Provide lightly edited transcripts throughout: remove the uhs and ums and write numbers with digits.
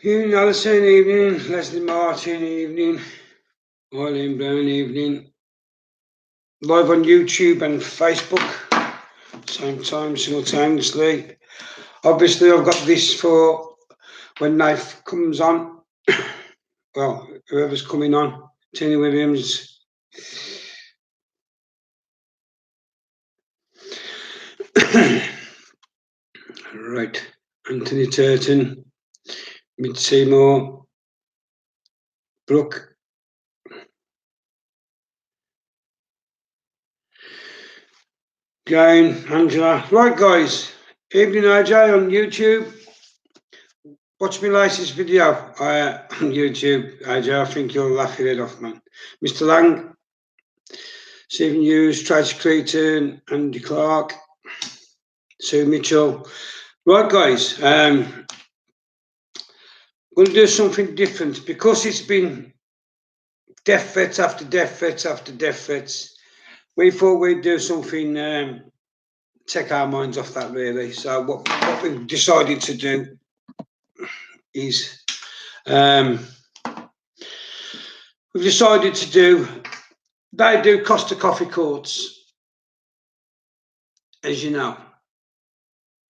Evening, Alison, evening. Leslie Martin, evening. Eileen Brown, evening. Live on YouTube and Facebook, same time, simultaneously. Obviously, I've got this for when Knife comes on. Well, whoever's coming on, Tony Williams. Right, Anthony Turton, Mid Seymour, Brooke. Jane, Angela. Right, guys. Evening, AJ on YouTube. Watch my latest video on YouTube, AJ. I think you'll laugh your head off, man. Mr. Lang, Stephen Hughes, Tracy Creighton, Andy Clark, Sue Mitchell. Right, guys. I'm going to do something different because it's been death threats after death threats after death threats. We thought we'd do something, take our minds off that, really. So what we've decided to do is we've decided to do, they do Costa Coffee Courts, as you know.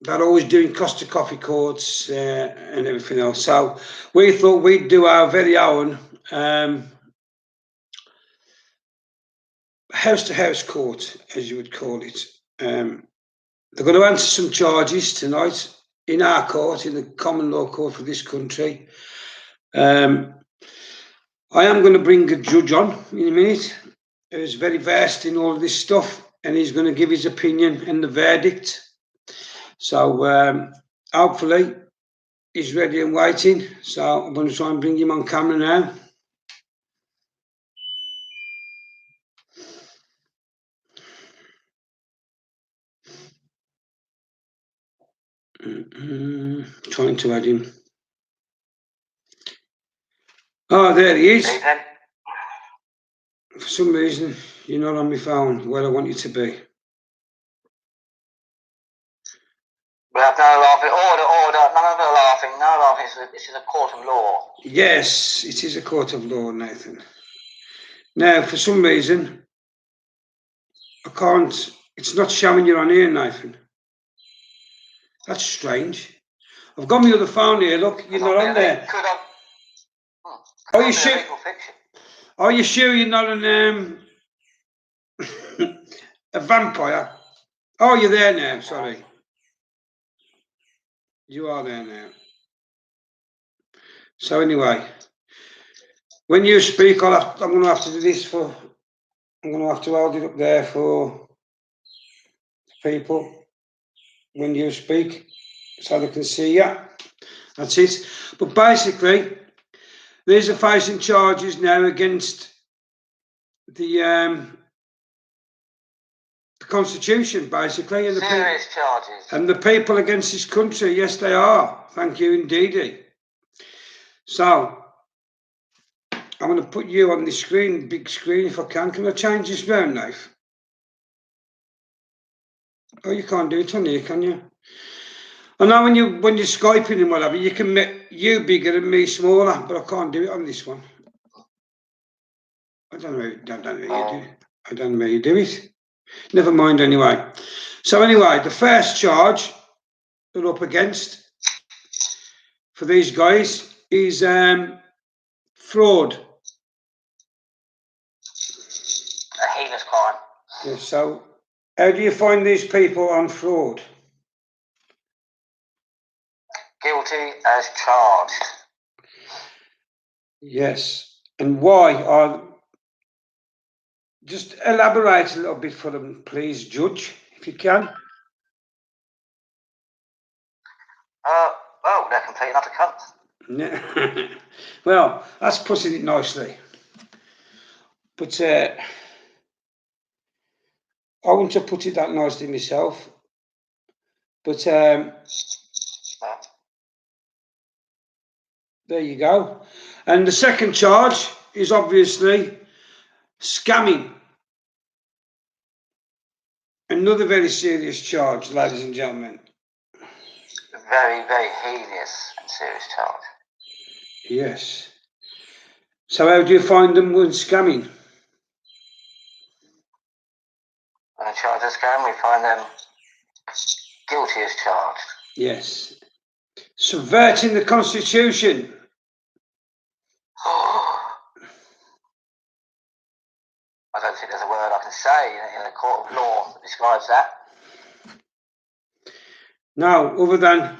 They're always doing Costa Coffee Courts and everything else. So we thought we'd do our very own house-to-house court, as you would call it. They're going to answer some charges tonight in our court, in the common law court for this country. I am going to bring a judge on in a minute who's very versed in all of this stuff, and he's going to give his opinion and the verdict. So hopefully he's ready and waiting. So I'm going to try and bring him on camera now. Trying to add him. Oh, there he is. For some reason, you're not on my phone where I want you to be. We have no laughing. Order. None of the laughing. No laughing. This is a court of law. Yes, it is a court of law, Nathan. Now, for some reason, I can't. It's not showing you on here, Nathan. That's strange. I've got my other phone here. Look, you're not on there. Are you sure? Are you sure you're not an a vampire? Oh, you're there now. Sorry, you are there now. So anyway, when you speak, I'm going to have to do this for. I'm going to have to hold it up there for people when you speak, so they can see you. That's it. But basically, these are facing charges now against the Constitution, basically, and the serious charges, and the people against this country. Yes, they are. Thank you, indeedy. So I'm going to put you on the screen, big screen, if I can. Can I change this round, Knife? Oh, you can't do it on here, can you? I know when you're Skyping and whatever, you can make you bigger and me smaller, but I can't do it on this one. I don't know how you do it. I don't know how you do it. Never mind anyway. So anyway, the first charge they're up against for these guys is fraud. a heinous crime. Yeah, so how do you find these people on fraud? Guilty as charged. Yes. and why. Just elaborate a little bit for them, please, Judge, if you can. Well, they're complete and utter cunts. Well, that's putting it nicely. But I wouldn't have put it that nicely myself. But there you go. And the second charge is obviously scamming. Another very serious charge, ladies and gentlemen. Very, very heinous and serious charge. Yes. So how do you find them when scamming? When they charge a scam, we find them guilty as charged. Yes. Subverting the Constitution. I don't think there's a word I can say in a court of law that describes that. No, other than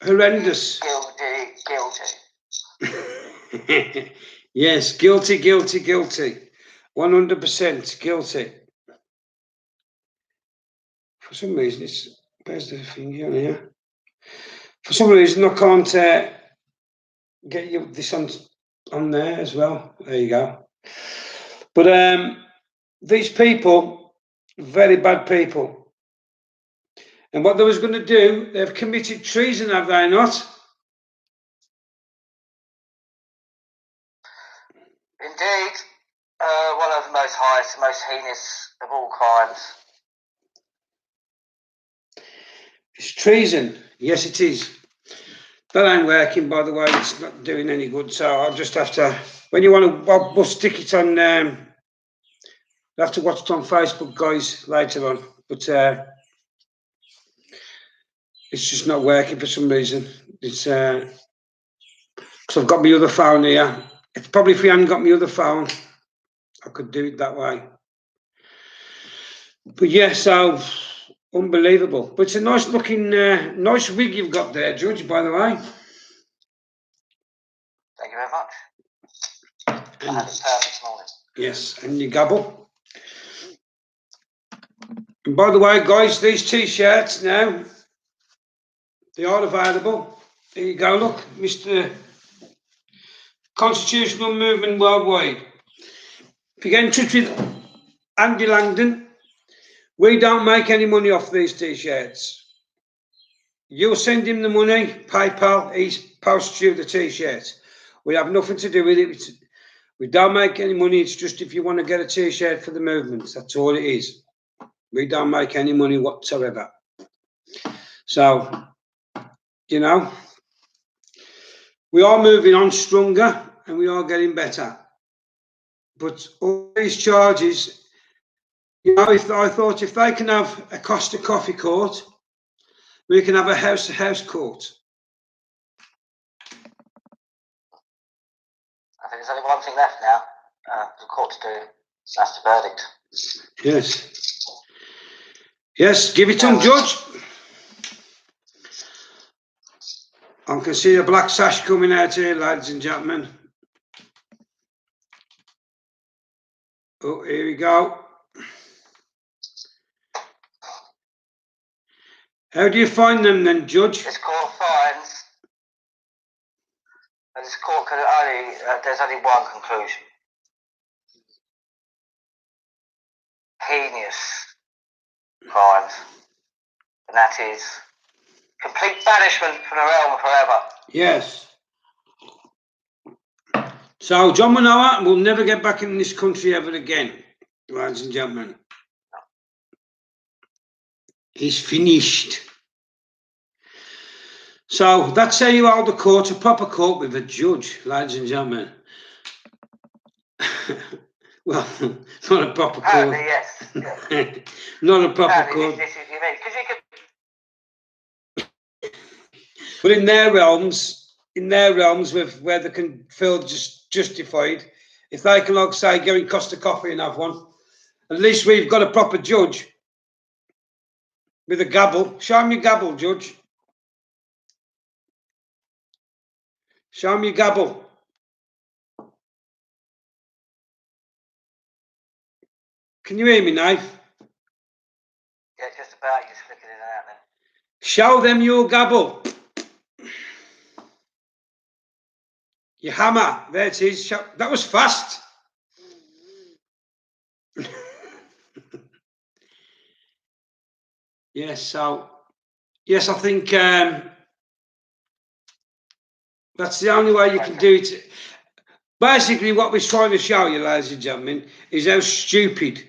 horrendous. Guilty. Yes, guilty. 100% guilty. For some reason, where's the thing here? For some reason, I can't get you this on there as well. There you go. But these people, very bad people. And what they was going to do, they've committed treason, have they not? Indeed. One of the most highest, most heinous of all crimes. It's treason. Yes, it is. That ain't working, by the way. It's not doing any good. So I'll just have to, when you want to, we'll stick it on, you'll have to watch it on Facebook, guys, later on. But it's just not working for some reason. It's because I've got my other phone here. It's probably if you hadn't got my other phone, I could do it that way. But yeah, so unbelievable. But it's a nice looking, nice wig you've got there, Judge, by the way. Thank you very much. I had it this morning. Yes, and your gabble. And by the way, guys, these t-shirts now, they are available. There you go, look, Mr. Constitutional Movement Worldwide. If you get in touch with Andy Langdon, we don't make any money off these t-shirts. You'll send him the money, PayPal, he posts you the t-shirt. We have nothing to do with it. We don't make any money. It's just if you want to get a t-shirt for the movement, that's all it is. We don't make any money whatsoever. So, you know, we are moving on stronger and we are getting better. But all these charges, you know, I thought if they can have a Costa Coffee court, we can have a house-to-house court. I think there's only one thing left now for the court to do. That's the verdict. Yes. Yes, give it to him, Judge. I can see a black sash coming out here, ladies and gentlemen. Oh, here we go. How do you find them then, Judge? This court finds, and this court can only, there's only one conclusion. Heinous crimes, and that is complete banishment from the realm forever. Yes. So John Manoa will never get back in this country ever again, ladies and gentlemen. He's finished. So that's how you hold a court, a proper court with a judge, ladies and gentlemen. Well, not a proper court. Yes. Yeah. Not a proper court. This is unique. Because you could... But in their realms, with where they can feel justified, if they can, like say, go in Costa Coffee and have one, at least we've got a proper judge with a gavel. Show me your gavel, Judge. Show me your gavel. Can you hear me, Knife? Yeah, just about. You're just flicking in and out then. Show them your gabble. Your hammer. There it is. That was fast. Yes, so, yes, I think that's the only way you can do it. Basically, what we're trying to show you, ladies and gentlemen, is how stupid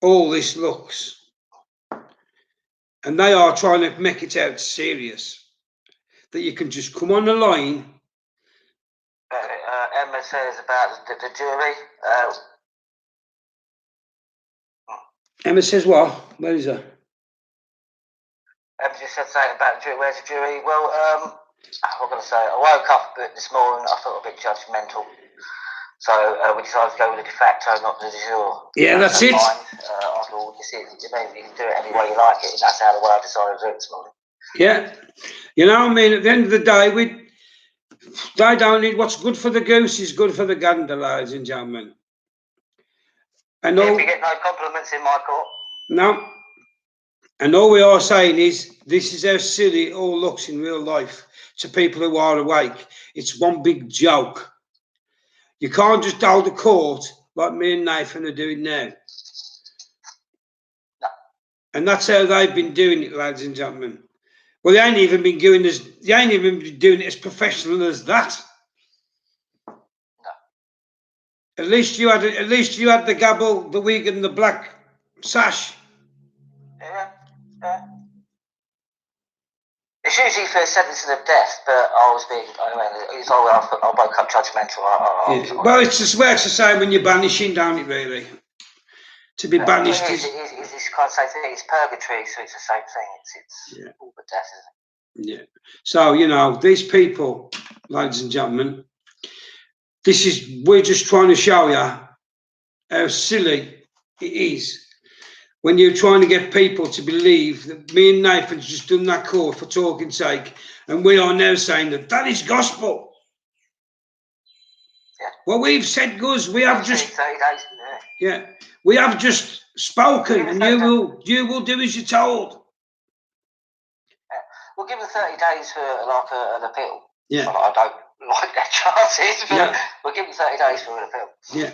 all this looks. And they are trying to make it out serious. That you can just come on the line. Emma says about the jury. Emma says what? Where is that? Emma just said something about the jury. Where's the jury? Well, I'm going to say, I woke up a bit this morning, I felt a bit judgmental. So we decided to go with the de facto, not the de jure. Yeah, that's it. After all, you can do it any way you like it, and that's how the way I decided to do it this morning. Yeah. You know what I mean? At the end of the day, they don't need what's good for the goose is good for the gander, ladies and gentlemen. And if you get no compliments in my court. No. And all we are saying is this is how silly it all looks in real life to people who are awake. It's one big joke. You can't just hold a court like me and Nathan are doing now. No. And that's how they've been doing it, ladies and gentlemen. Well, they ain't even been doing it as professional as that. No. At least you had the gabble, the wig, and the black sash. Yeah. It's usually for sentencing of death, but I woke up judgmental. Well, it's the same when you're banishing, don't it, really? To be banished is this kind of same thing. It's purgatory, so it's the same thing. It's all but death, isn't it? Yeah. So, you know, these people, ladies and gentlemen, we're just trying to show you how silly it is when you're trying to get people to believe that me and Nathan's just done that court for talking's sake, and we are now saying that is gospel. Yeah. Well, we've said, Gus, we have just 30 days, yeah, we have just spoken, and you will do as you're told. Yeah. We'll give them 30 days for like an appeal. Yeah. Well, I don't like their chances, but we'll give them 30 days for an appeal. Yeah.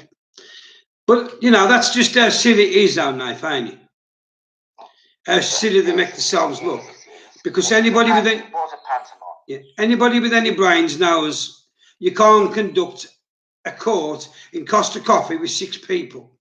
But, you know, that's just how silly it is, though, Nath, ain't it? How silly they make themselves look. Because anybody with any brains knows you can't conduct a court in Costa Coffee with 6 people.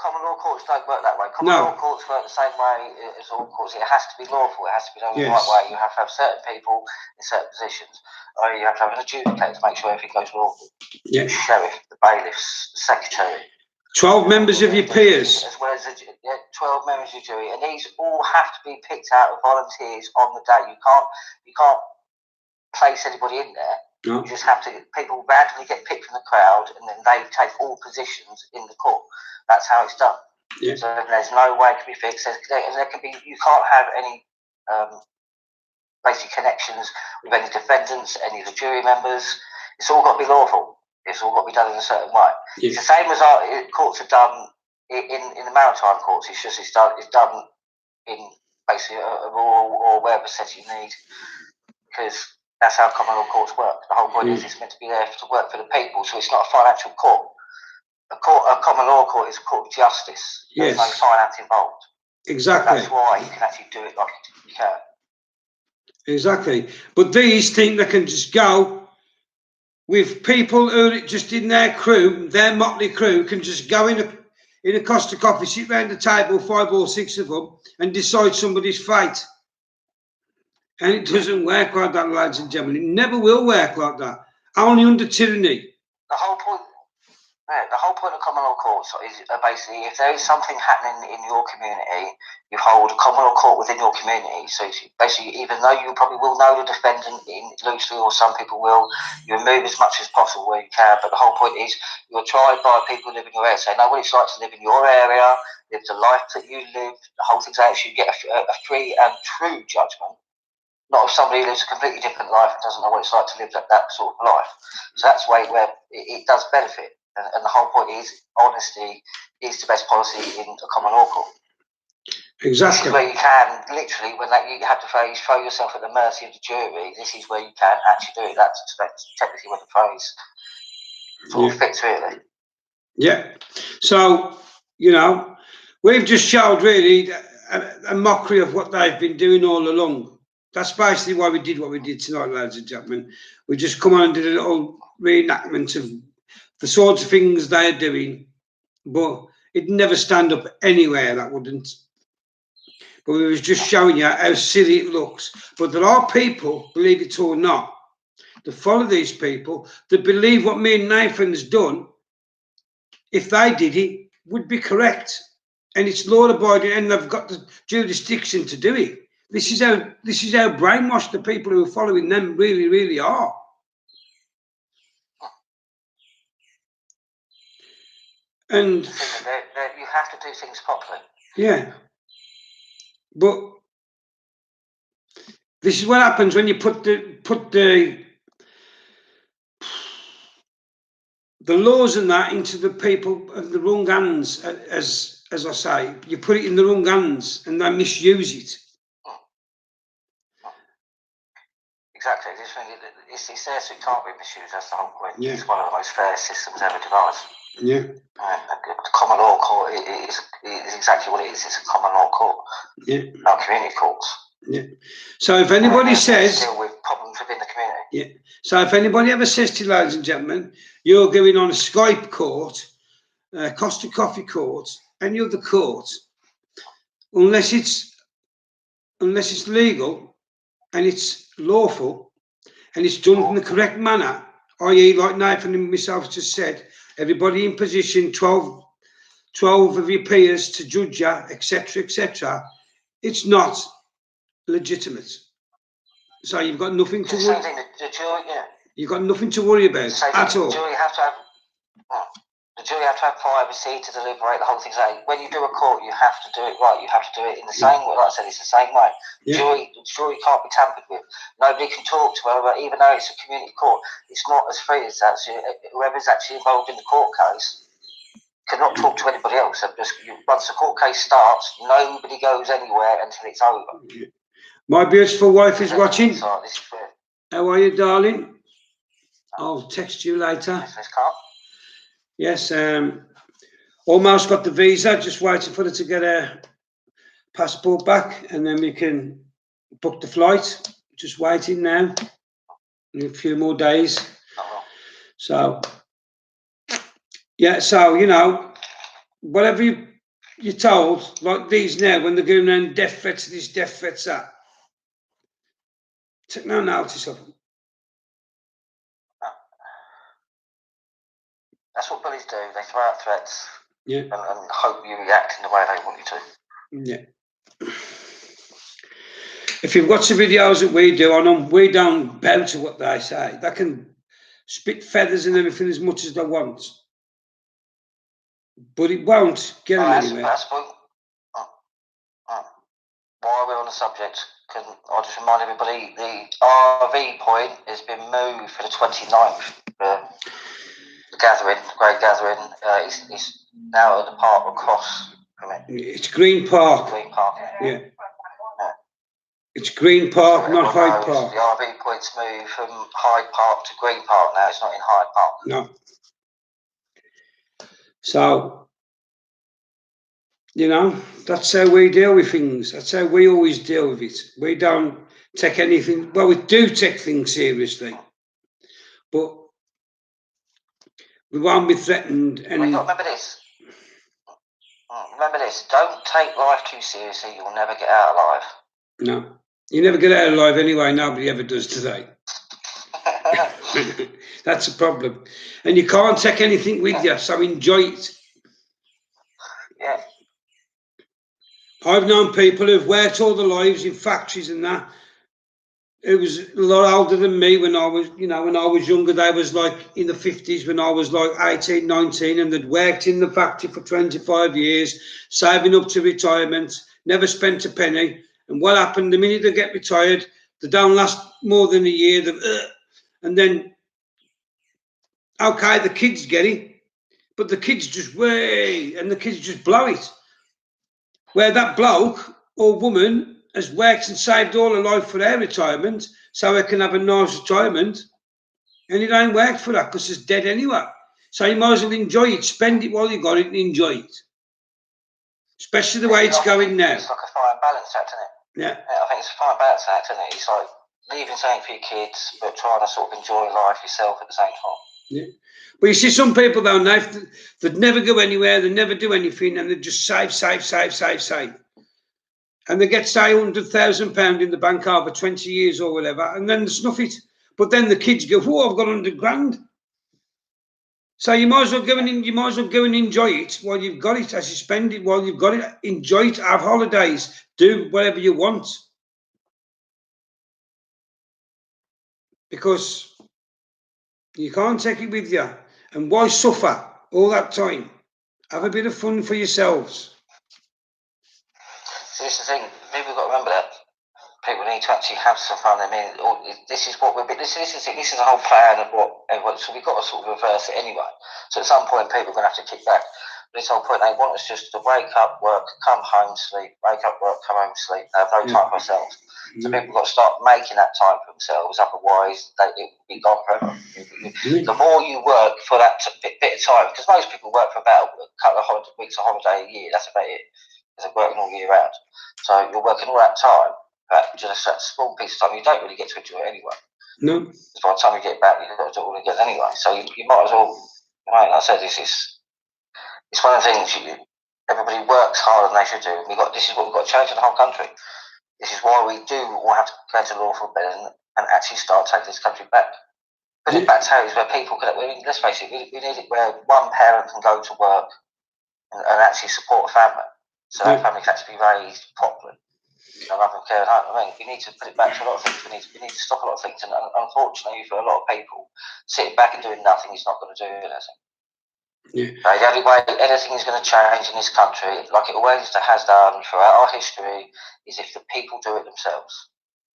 Common law courts don't work that way. Common law courts work the same way as all courts. It has to be lawful. It has to be done the right way. You have to have certain people in certain positions. Or you have to have an adjudicator to make sure everything goes lawful. Yeah. The sheriff, the bailiffs, the secretary. 12 members of your peers. As well as 12 members of your jury. And these all have to be picked out of volunteers on the day. You can't place anybody in there. No. You just have to, people randomly get picked from the crowd, and then they take all positions in the court. That's how it's done. Yeah. So there's no way it can be fixed. And there can be, you can't have any basic connections with any defendants, any of the jury members. It's all got to be lawful. It's all got to be done in a certain way. Yeah. It's the same as our courts are done in the maritime courts. It's just it's done in basically a rural or wherever setting you need, because that's how common law courts work. The whole point is it's meant to be there to work for the people, so it's not a financial court. A common law court is a court of justice. There's no finance involved. Exactly. That's why you can actually do it like you can. Exactly. But these think they can just go with people who just in their crew, their motley crew, can just go in a Costa Coffee, sit round the table, 5 or 6 of them, and decide somebody's fate. And it doesn't work like that, ladies and gentlemen. It never will work like that. Only under tyranny. The whole point of common law courts is basically if there is something happening in your community, you hold a common law court within your community. So basically, even though you probably will know the defendant loosely, or some people will, you remove as much as possible where you can. But the whole point is you're tried by people who live in your area. So they know what it's like to live in your area, live the life that you live. The whole thing's actually you get a free and true judgment. Not if somebody lives a completely different life and doesn't know what it's like to live that sort of life. So that's the way where it does benefit. And the whole point is honesty is the best policy in a common law court. This Exactly. is where you can literally, when you have to throw yourself at the mercy of the jury. This is where you can actually do it. That's technically where the phrase sort of fits, really. Yeah. So, you know, we've just showed really a mockery of what they've been doing all along. That's basically why we did what we did tonight, ladies and gentlemen. We just come on and did a little reenactment of the sorts of things they're doing, but it'd never stand up anywhere, that wouldn't. But we was just showing you how silly it looks. But there are people, believe it or not, that follow these people, that believe what me and Nathan's done, if they did it, would be correct. And it's law abiding, and they've got the jurisdiction to do it. This is how brainwashed the people who are following them really, really are. And you have to do things properly. Yeah. But this is what happens when you put the laws and that into the people of the wrong hands, as I say. You put it in the wrong hands and they misuse it. Exactly. It's there so it can't be misused. That's the whole point. Yeah. It's one of the most fair systems ever devised. Yeah. The common law court is exactly what it is. It's a common law court. Yeah. Our community courts. Yeah. So if anybody says, deal with problems within the community. Yeah. So if anybody ever says to you, ladies and gentlemen, you're going on a Skype court, Costa Coffee court, any other court, unless it's legal and it's lawful and it's done in the correct manner, i.e., like Nathan and myself just said, everybody in position, 12 of your peers to judge you, etc., etc., it's not legitimate. So you've got nothing to worry. The jury, yeah. You've got nothing to worry about at all. The jury have to have privacy to deliberate the whole thing. So when you do a court, you have to do it right. You have to do it in the same way. Like I said, it's the same way. Yeah. The jury can't be tampered with. Nobody can talk to whoever, even though it's a community court. It's not as free as that. So whoever's actually involved in the court case cannot talk to anybody else. Once the court case starts, nobody goes anywhere until it's over. My beautiful wife is watching. This is fair. How are you, darling? I'll text you later. Yes, almost got the visa, just waiting for her to get her passport back, and then we can book the flight. Just waiting now. In a few more days. So, yeah, so, you know, whatever you're told, like these now, when they're going around death threats this, death threats that, take no notice of them. That's what bullies do. They throw out threats, yeah, and hope you react in the way they want you to. Yeah. If you've watched the videos that we do on them, we don't bow to what they say. They can spit feathers and everything as much as they want, but it won't get them anywhere. While we're on the subject, can I just remind everybody the RV point has been moved for the 29th. The gathering, the great gathering, is now at the park across from it. It's Green Park. Green Park. Yeah. It's Green Park, so not Hyde Park. The RV point's moved from Hyde Park to Green Park now. It's not in Hyde Park. No. So, you know, that's how we deal with things. That's how we always deal with it. We don't take anything, well, we do take things seriously, but we won't be threatened. And remember this. Remember this. Don't take life too seriously. You'll never get out alive. No. You never get out alive anyway. Nobody ever does today. That's a problem. And you can't take anything with you, so enjoy it. Yeah. I've known people who've worked all their lives in factories and that. It was a lot older than me when I was, you know, when I was younger. They was like in the 50s when I was like 18, 19, and they'd worked in the factory for 25 years, saving up to retirement, never spent a penny. And what happened, the minute they get retired, they don't last more than a year. And then, okay, the kids get it. but the kids just and the kids just blow it. Where that bloke or woman has worked and saved all her life for their retirement, so they can have a nice retirement, and it ain't worked for that because it's dead anyway. So you might as well enjoy it, spend it while you got it, and enjoy it. Especially the way it's going now. It's like a fine balance act, isn't it? Yeah. I think it's a fine balance act, isn't it? It's like leaving something for your kids, but trying to sort of enjoy life yourself at the same time. Yeah. But you see some people down there that never go anywhere, they never do anything, and they just save. And they get, say, £100,000 in the bank over 20 years or whatever, and then they snuff it. But then the kids go, "Oh, I've got 100 grand." So you might as well go and enjoy it while you've got it. As you spend it while you've got it, enjoy it, have holidays, do whatever you want. Because you can't take it with you. And why suffer all that time? Have a bit of fun for yourselves. So this is the thing, people got to remember that people need to actually have some fun. I mean, this is what this is a whole plan of what. So we've got to sort of reverse it anyway. So at some point, people are going to have to kick back. But this whole point, they want us just to wake up, work, come home, sleep, wake up, work, come home, sleep. They have no time for themselves. So people got to start making that time for themselves. Otherwise, it will be gone forever. The more you work for that bit of time, because most people work for about a couple of weeks of holiday a year. That's about it. Because they're working all year round. So you're working all that time. Just that small piece of time, you don't really get to enjoy it anyway. No. Because by the time you get back, you've got to do it all again anyway. So you might as well, like I said, it's one of the things everybody works harder than they should do. This is what we've got to change in the whole country. This is why we do all have to go to lawful rebellion and actually start taking this country back. Put it back to how it is where people can, let's face it, we need it where one parent can go to work and actually support a family. So that family can actually be raised properly. I mean, we need to put it back to a lot of things. We need to stop a lot of things, and unfortunately, for a lot of people, sitting back and doing nothing is not going to do anything. Yeah. The only way anything is going to change in this country, like it always has done throughout our history, is if the people do it themselves.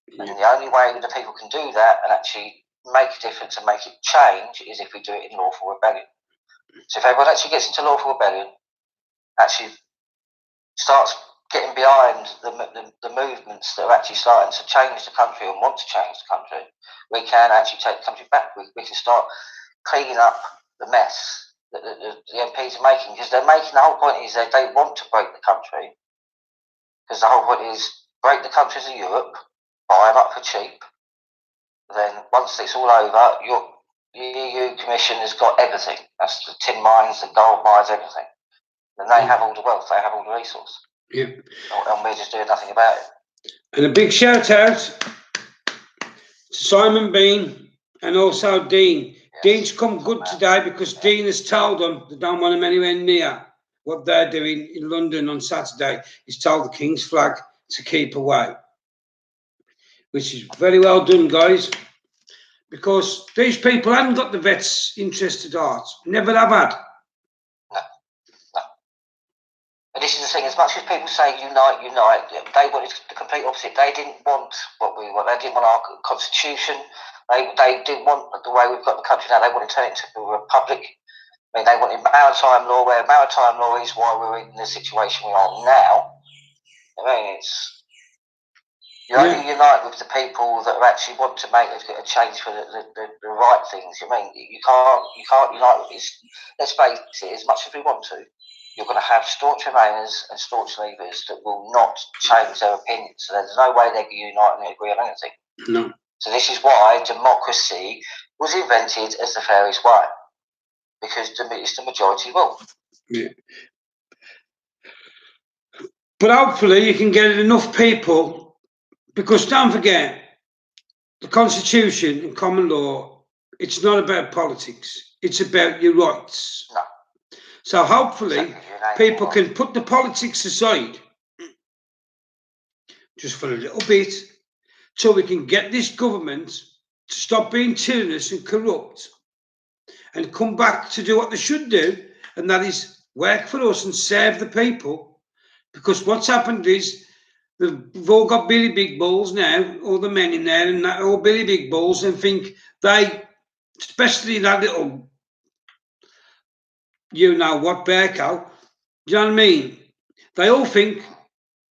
Yeah. And the only way that the people can do that and actually make a difference and make it change is if we do it in lawful rebellion. So if everyone actually gets into lawful rebellion, actually starts getting behind the movements that are actually starting to change the country and want to change the country, we can actually take the country back. We can start cleaning up the mess that the MPs are making, because they're making, the whole point is that they want to break the country, because the whole point is break the countries of Europe, buy them up for cheap, then once it's all over, your EU Commission has got everything. That's the tin mines, the gold mines, everything. And they have all the wealth, they have all the resource. Yeah. And we're just doing nothing about it. And a big shout out to Simon Bean and also Dean. Yes. Dean's come good today because Dean has told them they don't want him anywhere near what they're doing in London on Saturday. He's told the King's flag to keep away, which is very well done, guys, because these people haven't got the vets' interest at heart. Never have had. And this is the thing, as much as people say unite, they wanted the complete opposite. They didn't want what we want. They didn't want our constitution. They didn't want the way we've got the country now. They wanted to turn it into a republic. I mean, they wanted maritime law, where maritime law is why we're in the situation we are now. I mean, you only unite with the people that actually want to make a change for the right things. I mean, you can't unite with this. Let's face it, as much as we want to, you're going to have staunch Remainers and staunch Leavers that will not change their opinions. So there's no way they can unite and agree on anything. No. So this is why democracy was invented as the fairest way, because it's the majority rule. Yeah. But hopefully you can get enough people, because don't forget, the Constitution and common law, it's not about politics. It's about your rights. No. So hopefully people can put the politics aside just for a little bit, so we can get this government to stop being tyrannous and corrupt and come back to do what they should do, and that is work for us and serve the people. Because what's happened is they've all got Billy Big Balls now, all the men in there, and that all Billy Big Balls, and think they, especially that little you know what, Bearcow. Do you know what I mean? They all think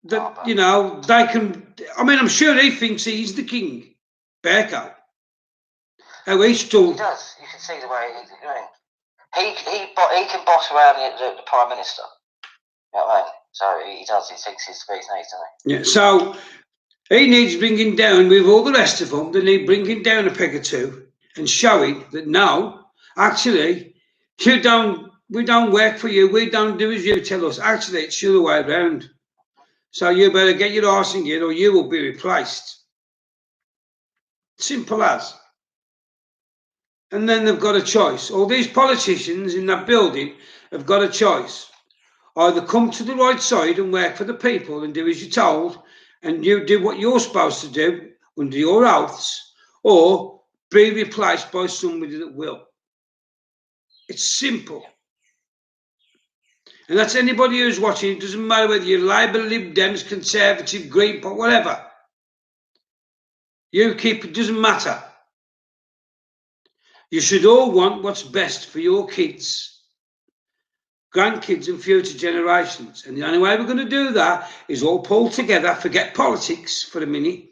that, you know, they can. I mean, I'm sure he thinks he's the king, Bearcow. How he's still. He does. You can see the way he can boss around the Prime Minister. You know what I mean? So he does. He thinks he's the bee's knees, doesn't he? Yeah. So he needs bringing down with all the rest of them. They need bringing down a peg or two and showing that no, actually, we don't work for you. We don't do as you tell us. Actually, it's the other way around. So you better get your arse in gear or you will be replaced. Simple as. And then they've got a choice. All these politicians in that building have got a choice. Either come to the right side and work for the people and do as you're told, and you do what you're supposed to do under your oaths, or be replaced by somebody that will. It's simple. And that's anybody who's watching. It doesn't matter whether you're Labour, Lib Dems, Conservative, Green, or whatever. UKIP, it doesn't matter. You should all want what's best for your kids, grandkids and future generations. And the only way we're going to do that is all pull together, forget politics for a minute,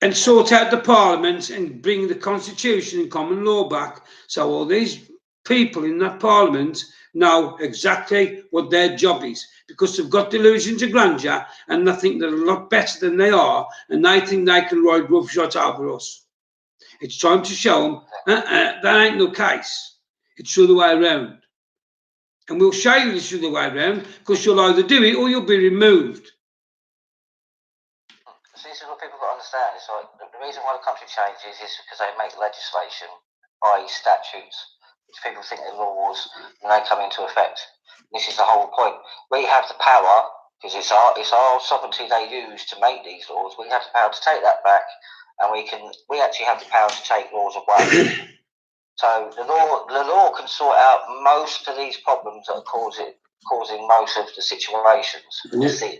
and sort out the parliament and bring the constitution and common law back so all these people in that parliament know exactly what their job is, because they've got delusions of grandeur and they think they're a lot better than they are, and they think they can ride roughshod over us. It's time to show them that ain't no case. It's the other way around. And we'll show you this other way around, because you'll either do it or you'll be removed. So this is what people got to understand. It's like the reason why the country changes is because they make legislation, i.e. statutes, which people think are laws, and they come into effect. This is the whole point. We have the power, because it's our sovereignty they use to make these laws. We have the power to take that back, and we actually have the power to take laws away. So the law can sort out most of these problems that are causing most of the situations. Yeah.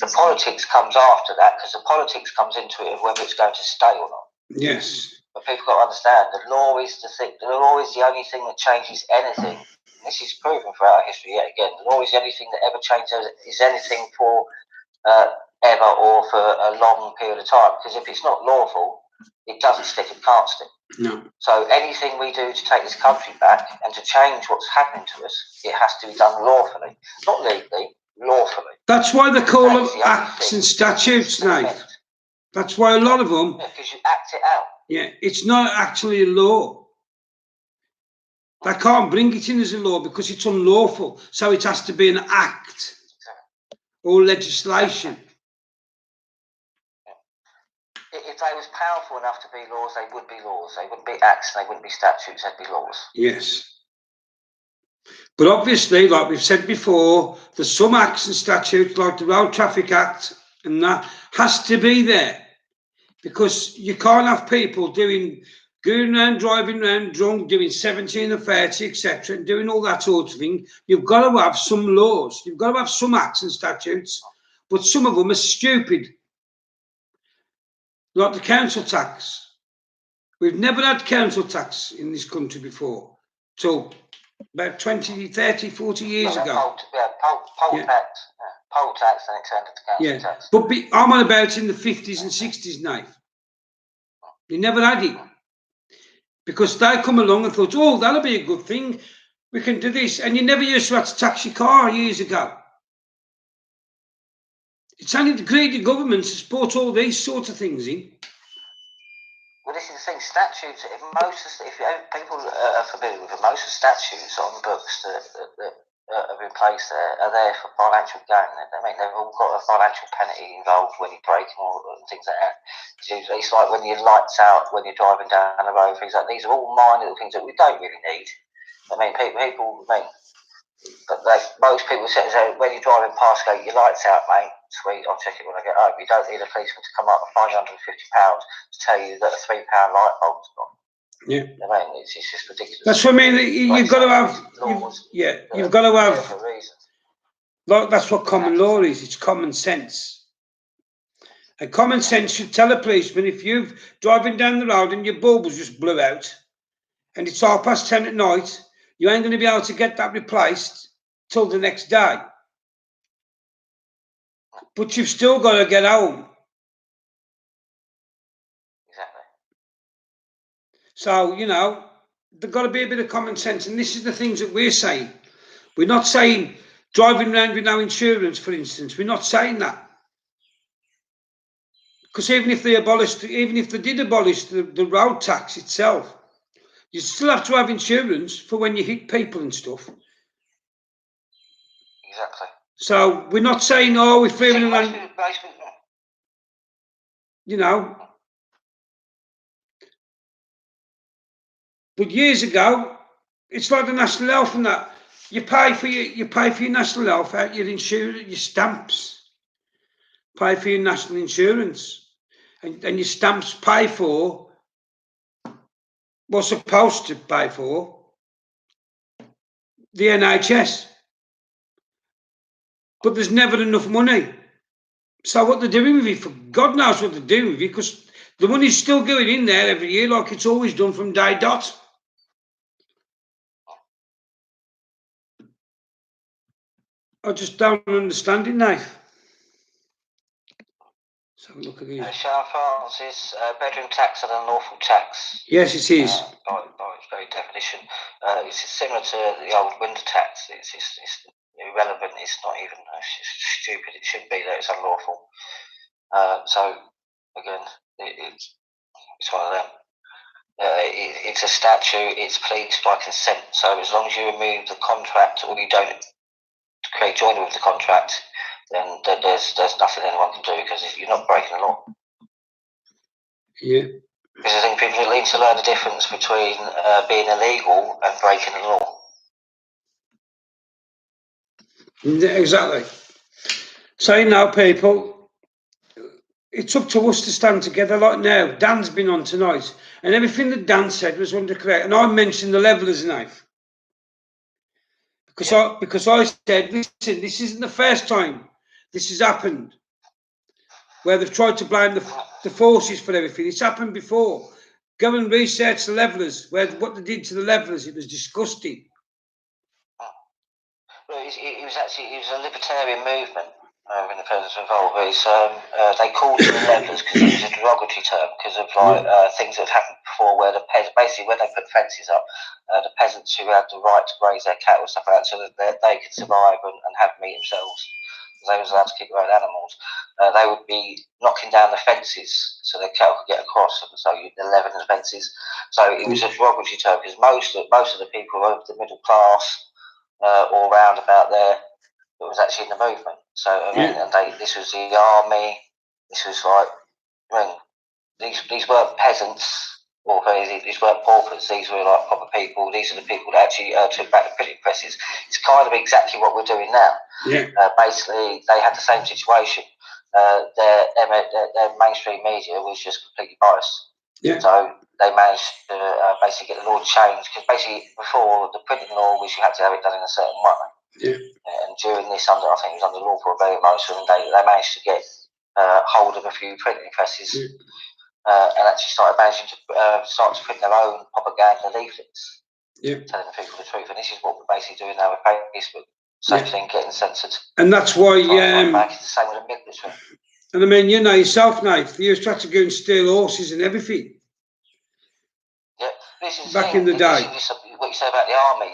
The politics comes after that, because the politics comes into it of whether it's going to stay or not. Yes. But people got to understand the law is the thing. The law is the only thing that changes anything. And this is proven throughout our history yet again. The law is the only thing that ever changes is anything for ever or for a long period of time. Because if it's not lawful, it doesn't stick. It can't stick. No. So anything we do to take this country back and to change what's happening to us, it has to be done lawfully, not legally, lawfully. That's why they call them acts and statutes now. That's why a lot of them. Yeah, because you act it out. Yeah, it's not actually a law. They can't bring it in as a law because it's unlawful. So it has to be an act or legislation. If they was powerful enough to be laws, they would be laws. They wouldn't be acts, they wouldn't be statutes, they'd be laws. Yes. But obviously, like we've said before, there's some acts and statutes like the Road Traffic Act, and that has to be there. Because you can't have people going around, driving around drunk, doing 17 or 30, etc., and doing all that sort of thing. You've got to have some laws. You've got to have some acts and statutes, but some of them are stupid. Like the council tax. We've never had council tax in this country before, till about 20, 30, 40 years ago. Poll tax. Poll tax, and it turned into council tax. But I'm on about in the 50s and 60s now. You never had it. Because they come along and thought, oh, that'll be a good thing. We can do this. And you never used to have to tax your car years ago. It's only the greedy governments that brought all these sort of things in. Well, this is the thing. Statutes, if people are familiar with it, most of the statutes on the books that are in place are there for financial gain. I mean, they've all got a financial penalty involved when you break them and things like that. It's like when your lights out, when you're driving down the road, things like that. These are all minor little things that we don't really need. I mean, but most people say, when you're driving past, go, your lights out, mate. Sweet, I'll check it when I get home. You don't need a policeman to come up and find you £150 to tell you that a £3 light bulb's gone. Yeah, I mean, it's just ridiculous. That's what I mean. You've got to have laws. You've got to have. Like, that's what common law is. It's common sense. And common sense should tell a policeman, if you're driving down the road and your bulb was just blew out, and it's 10:30 at night, you ain't going to be able to get that replaced till the next day. But you've still got to get home. Exactly. So, you know, there's got to be a bit of common sense. And this is the things that we're saying. We're not saying driving around with no insurance, for instance. We're not saying that. Because even if they did abolish the road tax itself, you still have to have insurance for when you hit people and stuff. Exactly. So we're not saying, oh, we're freeing around, you know. But years ago, it's like the national health and that. You pay for your national health out your insurance, your stamps. Pay for your national insurance, and your stamps pay for what's supposed to pay for the NHS. But there's never enough money. So what they're doing with it, for God knows what they're doing with it, because the money's still going in there every year, like it's always done from day dot. I just don't understand it now. Let's have a look at it. Shall Francis, bedroom tax and unlawful tax? Yes, it is. By its very definition. It's similar to the old winter tax. It's irrelevant. It's not even stupid. It shouldn't be there. It's unlawful. So, again, it's one of them. It's a statute. It's policed by consent. So as long as you remove the contract or you don't create joinery with the contract, then there's nothing anyone can do because you're not breaking the law. Yeah. Because I think people need to learn the difference between being illegal and breaking the law. Exactly. So now, people, it's up to us to stand together. Like now, Dan's been on tonight, and everything that Dan said was under correct. And I mentioned the leveller's knife because I said, listen, this isn't the first time this has happened, where they've tried to blame the forces for everything. It's happened before. Go and research the levellers, what they did to the levellers. It was disgusting. Well, it was a libertarian movement when the presidents were involved. They called it the levellers because it was a derogatory term because of things that had happened before, where the peasants, basically when they put fences up, the peasants who had the right to graze their cattle and stuff like that, so that they could survive and have meat themselves. They was allowed to keep their own animals. They would be knocking down the fences so their cattle could get across. So the levelling the fences. So it was a derogatory term because most of the people of the middle class all round about there that was actually in the movement. So I mean, this was the army. This was like, I mean, these weren't peasants. Or these weren't paupers. These were like proper people. These are the people that actually took back the printing presses. It's kind of exactly what we're doing now. Yeah. Basically, they had the same situation. Their mainstream media was just completely biased. Yeah. So they managed to basically get the law changed because basically before the printing law was you had to have it done in a certain way. Yeah. And during this, I think it was under law for a very most of them, they managed to get hold of a few printing presses. Yeah. And actually started managing to start to print their own propaganda leaflets, telling the people the truth. And this is what we're basically doing now with Facebook. Same thing, getting censored. And that's why, it's the same with the military. And I mean, you know yourself now, they used to have to go and steal horses and everything. Yeah, this is back in the day. What you say about the army,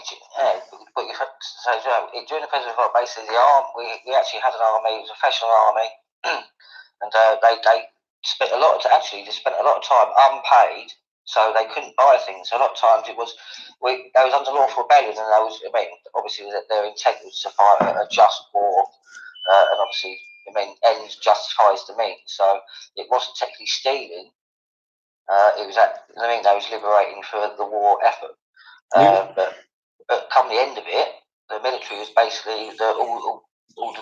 what you say during the President Vote, basically the army, we actually had an army, it was a professional army, and they spent a lot of time unpaid, so they couldn't buy things. So a lot of times they was under lawful rebellion, and obviously their intent was to fight a just war, and obviously, ends justifies the means. So it wasn't technically stealing. It was they was liberating for the war effort. But come the end of it, the military was basically all the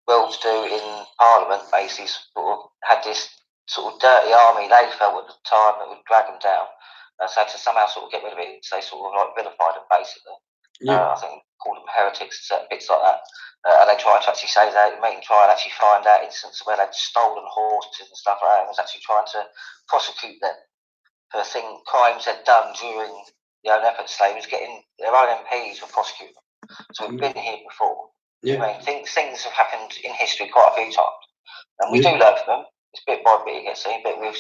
well-to-do in Parliament basically sort of had this sort of dirty army they felt at the time that would drag them down. So to somehow sort of get rid of it, so they sort of like vilified them basically. I think called them heretics, certain bits like that. And they tried to actually say that, try and actually find out instances where they'd stolen horses and stuff like that, and was actually trying to prosecute them for crimes they'd done during the own efforts they was getting their own MPs were prosecuting them. So we've been here before. Yeah. I mean, things have happened in history quite a few times, and we Yeah. do learn from them. It's bit by bit, you get seen, but where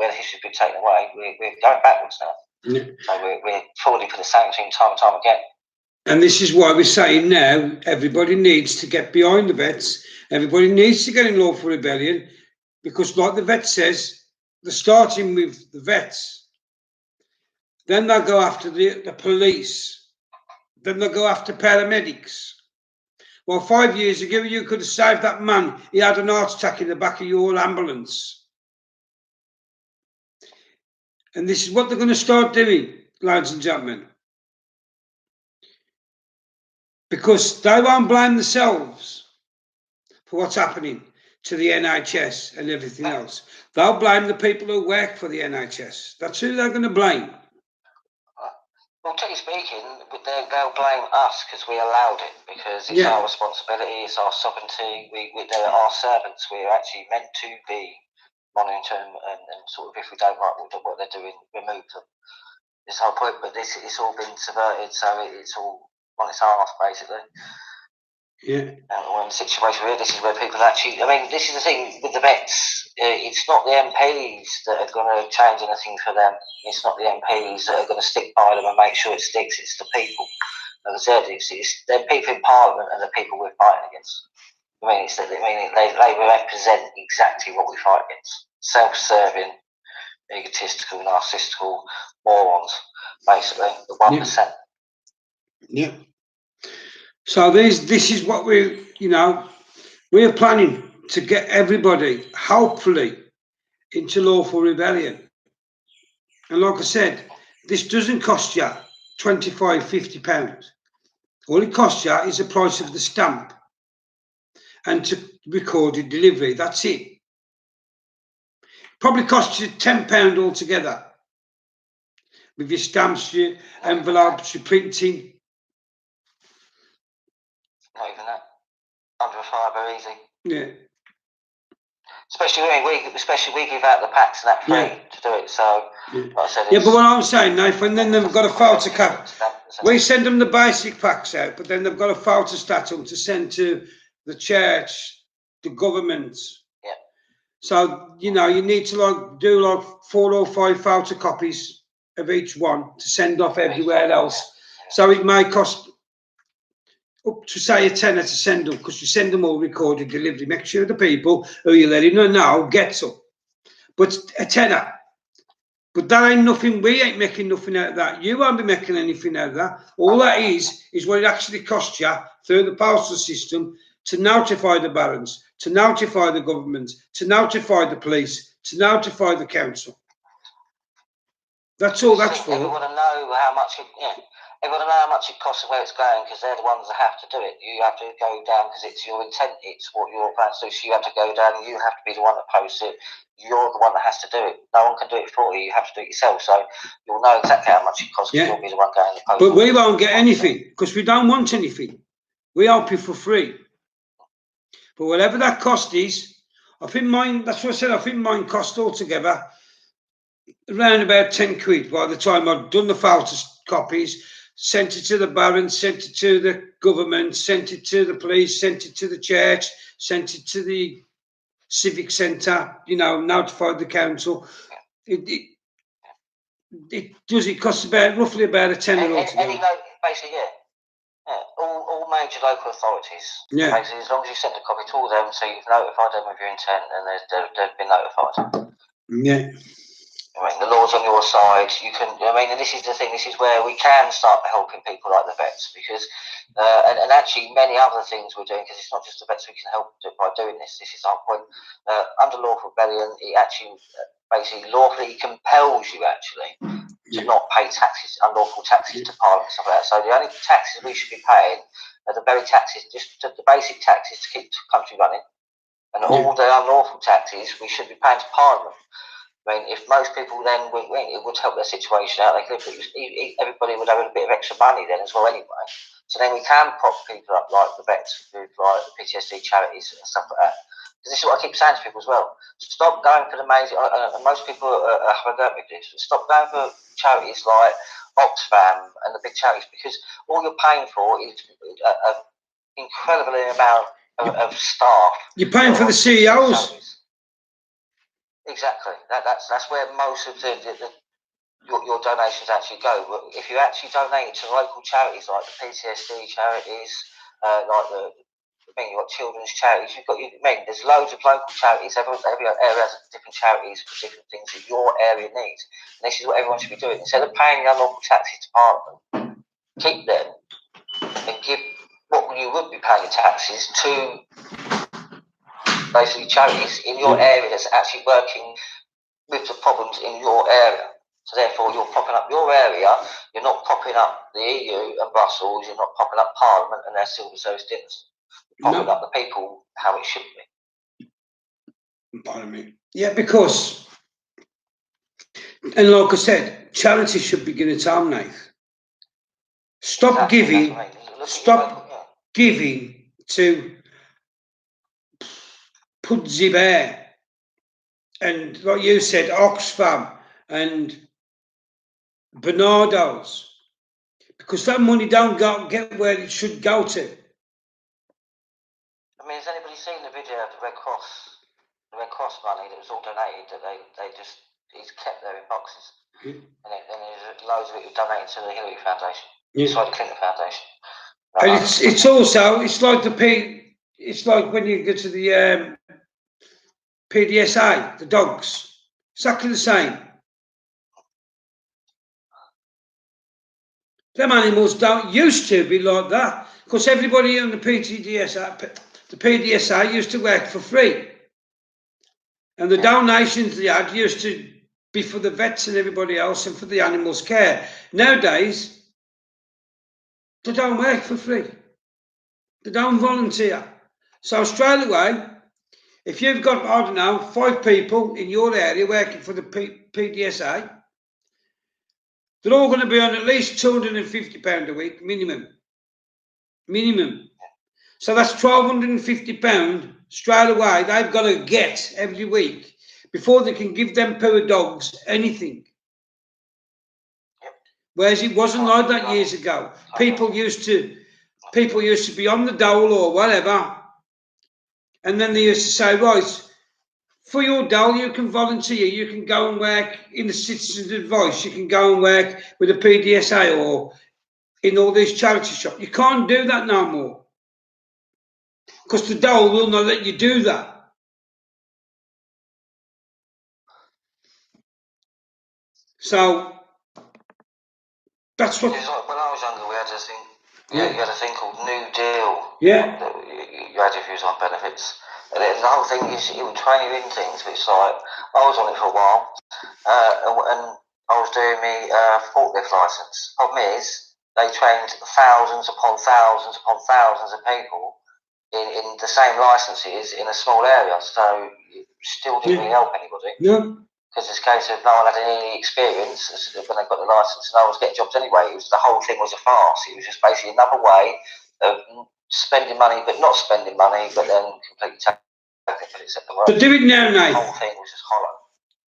the history's been taken away, we're going backwards now. Yeah. So we're falling for the same thing time and time again. And this is why we're saying now everybody needs to get behind the vets. Everybody needs to get in lawful rebellion, because like the vet says, they're starting with the vets. Then they'll go after the police. Then they'll go after paramedics. Well, 5 years ago, you could have saved that man. He had an heart attack in the back of your ambulance. And this is what they're going to start doing, ladies and gentlemen. Because they won't blame themselves for what's happening to the NHS and everything else. They'll blame the people who work for the NHS. That's who they're going to blame. Well, technically speaking, they'll blame us because we allowed it, because it's our responsibility, it's our sovereignty. They're our servants. We're actually meant to be monitoring and sort of, if we don't like what they're doing, remove them. This whole point, but it's all been subverted, so it's all on its arse, basically. Yeah. And we're in a situation where this is where people actually, I mean, this is the thing with the vets. It's not the MPs that are going to change anything for them. It's not the MPs that are going to stick by them and make sure it sticks. It's the people. As I said, it's the people in Parliament and the people we're fighting against. They represent exactly what we fight against. Self-serving, egotistical, narcissistical morons, basically, the 1%. Yeah. So this is what we're planning to get everybody, hopefully, into lawful rebellion. And like I said, this doesn't cost you £25, £50. All it costs you is the price of the stamp and to recorded delivery. That's it. Probably costs you £10 altogether, with your stamps, your envelopes, your printing. Not even that. Under a fiver, easy. Yeah. Especially we give out the packs and that free to do it. So, like I said, but what I'm saying, Nathan, then they've got a photocopy. We send them the basic packs out, but then they've got a photostat to send to the church, the government. Yeah. So you need to do 4 or 5 photocopies of each one to send off everywhere else. So it may cost up to say £10 to send them, because you send them all recorded delivery. Make sure the people who you're letting know now gets them. But £10. But that ain't nothing. We ain't making nothing out of that. You won't be making anything out of that. All that is what it actually costs you through the postal system to notify the barons, to notify the government, to notify the police, to notify the council. That's all that's for. Everyone to know how much everyone to know how much it costs and where it's going, because they're the ones that have to do it. You have to go down because it's your intent, it's what you're planning to do. So you have to go down and you have to be the one that posts it. You're the one that has to do it. No one can do it for you. You have to do it yourself. So you'll know exactly how much it costs, because you'll be the one going to post. But we won't get anything, because we don't want anything. We help you for free. But whatever that cost is, I think mine, that's what I said, I think mine cost altogether around about 10 quid by the time I'd done the photocopies, sent it to the baron, sent it to the government, sent it to the police, sent it to the church, sent it to the civic centre, notified the council. It costs roughly about a tenner altogether. Basically, all major local authorities. Yeah. Basically, as long as you send a copy to all them, so you've notified them of your intent, and they've been notified. Yeah. I mean, the law's on your side. You can. And this is the thing. This is where we can start helping people like the vets, because, and actually many other things we're doing, because it's not just the vets we can help by doing this. This is our point. Under lawful rebellion, it actually basically lawfully compels you to not pay taxes, unlawful taxes to Parliament, stuff like that. So the only taxes we should be paying are the very taxes, just the basic taxes to keep the country running, and all the unlawful taxes we should be paying to Parliament. I mean, if most people then went, it would help their situation out. Everybody would have a bit of extra money then as well anyway. So then we can prop people up like the vets, like the PTSD charities and stuff like that. Because this is what I keep saying to people as well. Stop going for the major, most people have a go at this, stop going for charities like Oxfam and the big charities, because all you're paying for is an incredible amount of staff. You're paying for the CEOs. Exactly. That's where most of your donations actually go. If you actually donate to local charities like the PTSD charities, you've got children's charities, there's loads of local charities. Every area has different charities for different things that your area needs. And this is what everyone should be doing. Instead of paying your local taxes department, keep them and give what you would be paying taxes to basically charities in your area that's actually working with the problems in your area. So therefore, you're propping up your area. You're not propping up the EU and Brussels. You're not propping up Parliament and their civil service dinners. You're propping up the people how it should be. Pardon me. Yeah, because, and like I said, charity should begin at home, Nath. Stop giving to Pudsey Bear and, like you said, Oxfam and Bernardo's, because that money don't get where it should go to. I mean, has anybody seen the video of the Red Cross money that was all donated? That it's kept there in boxes, and there's loads of it donated to the Hillary Foundation, the Clinton Foundation. And it's also it's like when you go to the PDSA, the dogs, exactly the same. Them animals don't used to be like that, because everybody on the PDSA used to work for free, and the donations they had used to be for the vets and everybody else and for the animals' care. Nowadays, they don't work for free. They don't volunteer. So straight away, if you've got, I don't know, 5 people in your area working for the PDSA, they're all going to be on at least £250 a week, minimum. So that's £1,250 straight away they've got to get every week before they can give them poor dogs anything. Whereas it wasn't like that years ago. People used to be on the dole or whatever, and then they used to say, right, for your dole, you can volunteer, you can go and work in the Citizens Advice, you can go and work with the PDSA or in all these charity shops. You can't do that no more, because the dole will not let you do that. So that's what. When I was younger, we had this thing. You had a thing called New Deal. Yeah. You had your views on benefits. And the whole thing is, it would train you in things, but it's like, I was on it for a while, and I was doing my forklift licence. Problem is, they trained thousands upon thousands upon thousands of people in the same licences in a small area, so it still didn't really help anybody. Yeah. Because it's a case of no one had any experience when they got the licence, and no one was getting jobs anyway. The whole thing was a farce. It was just basically another way of spending money, but not spending money, but then completely taking it. To do it now, Nate. The whole thing was just hollow.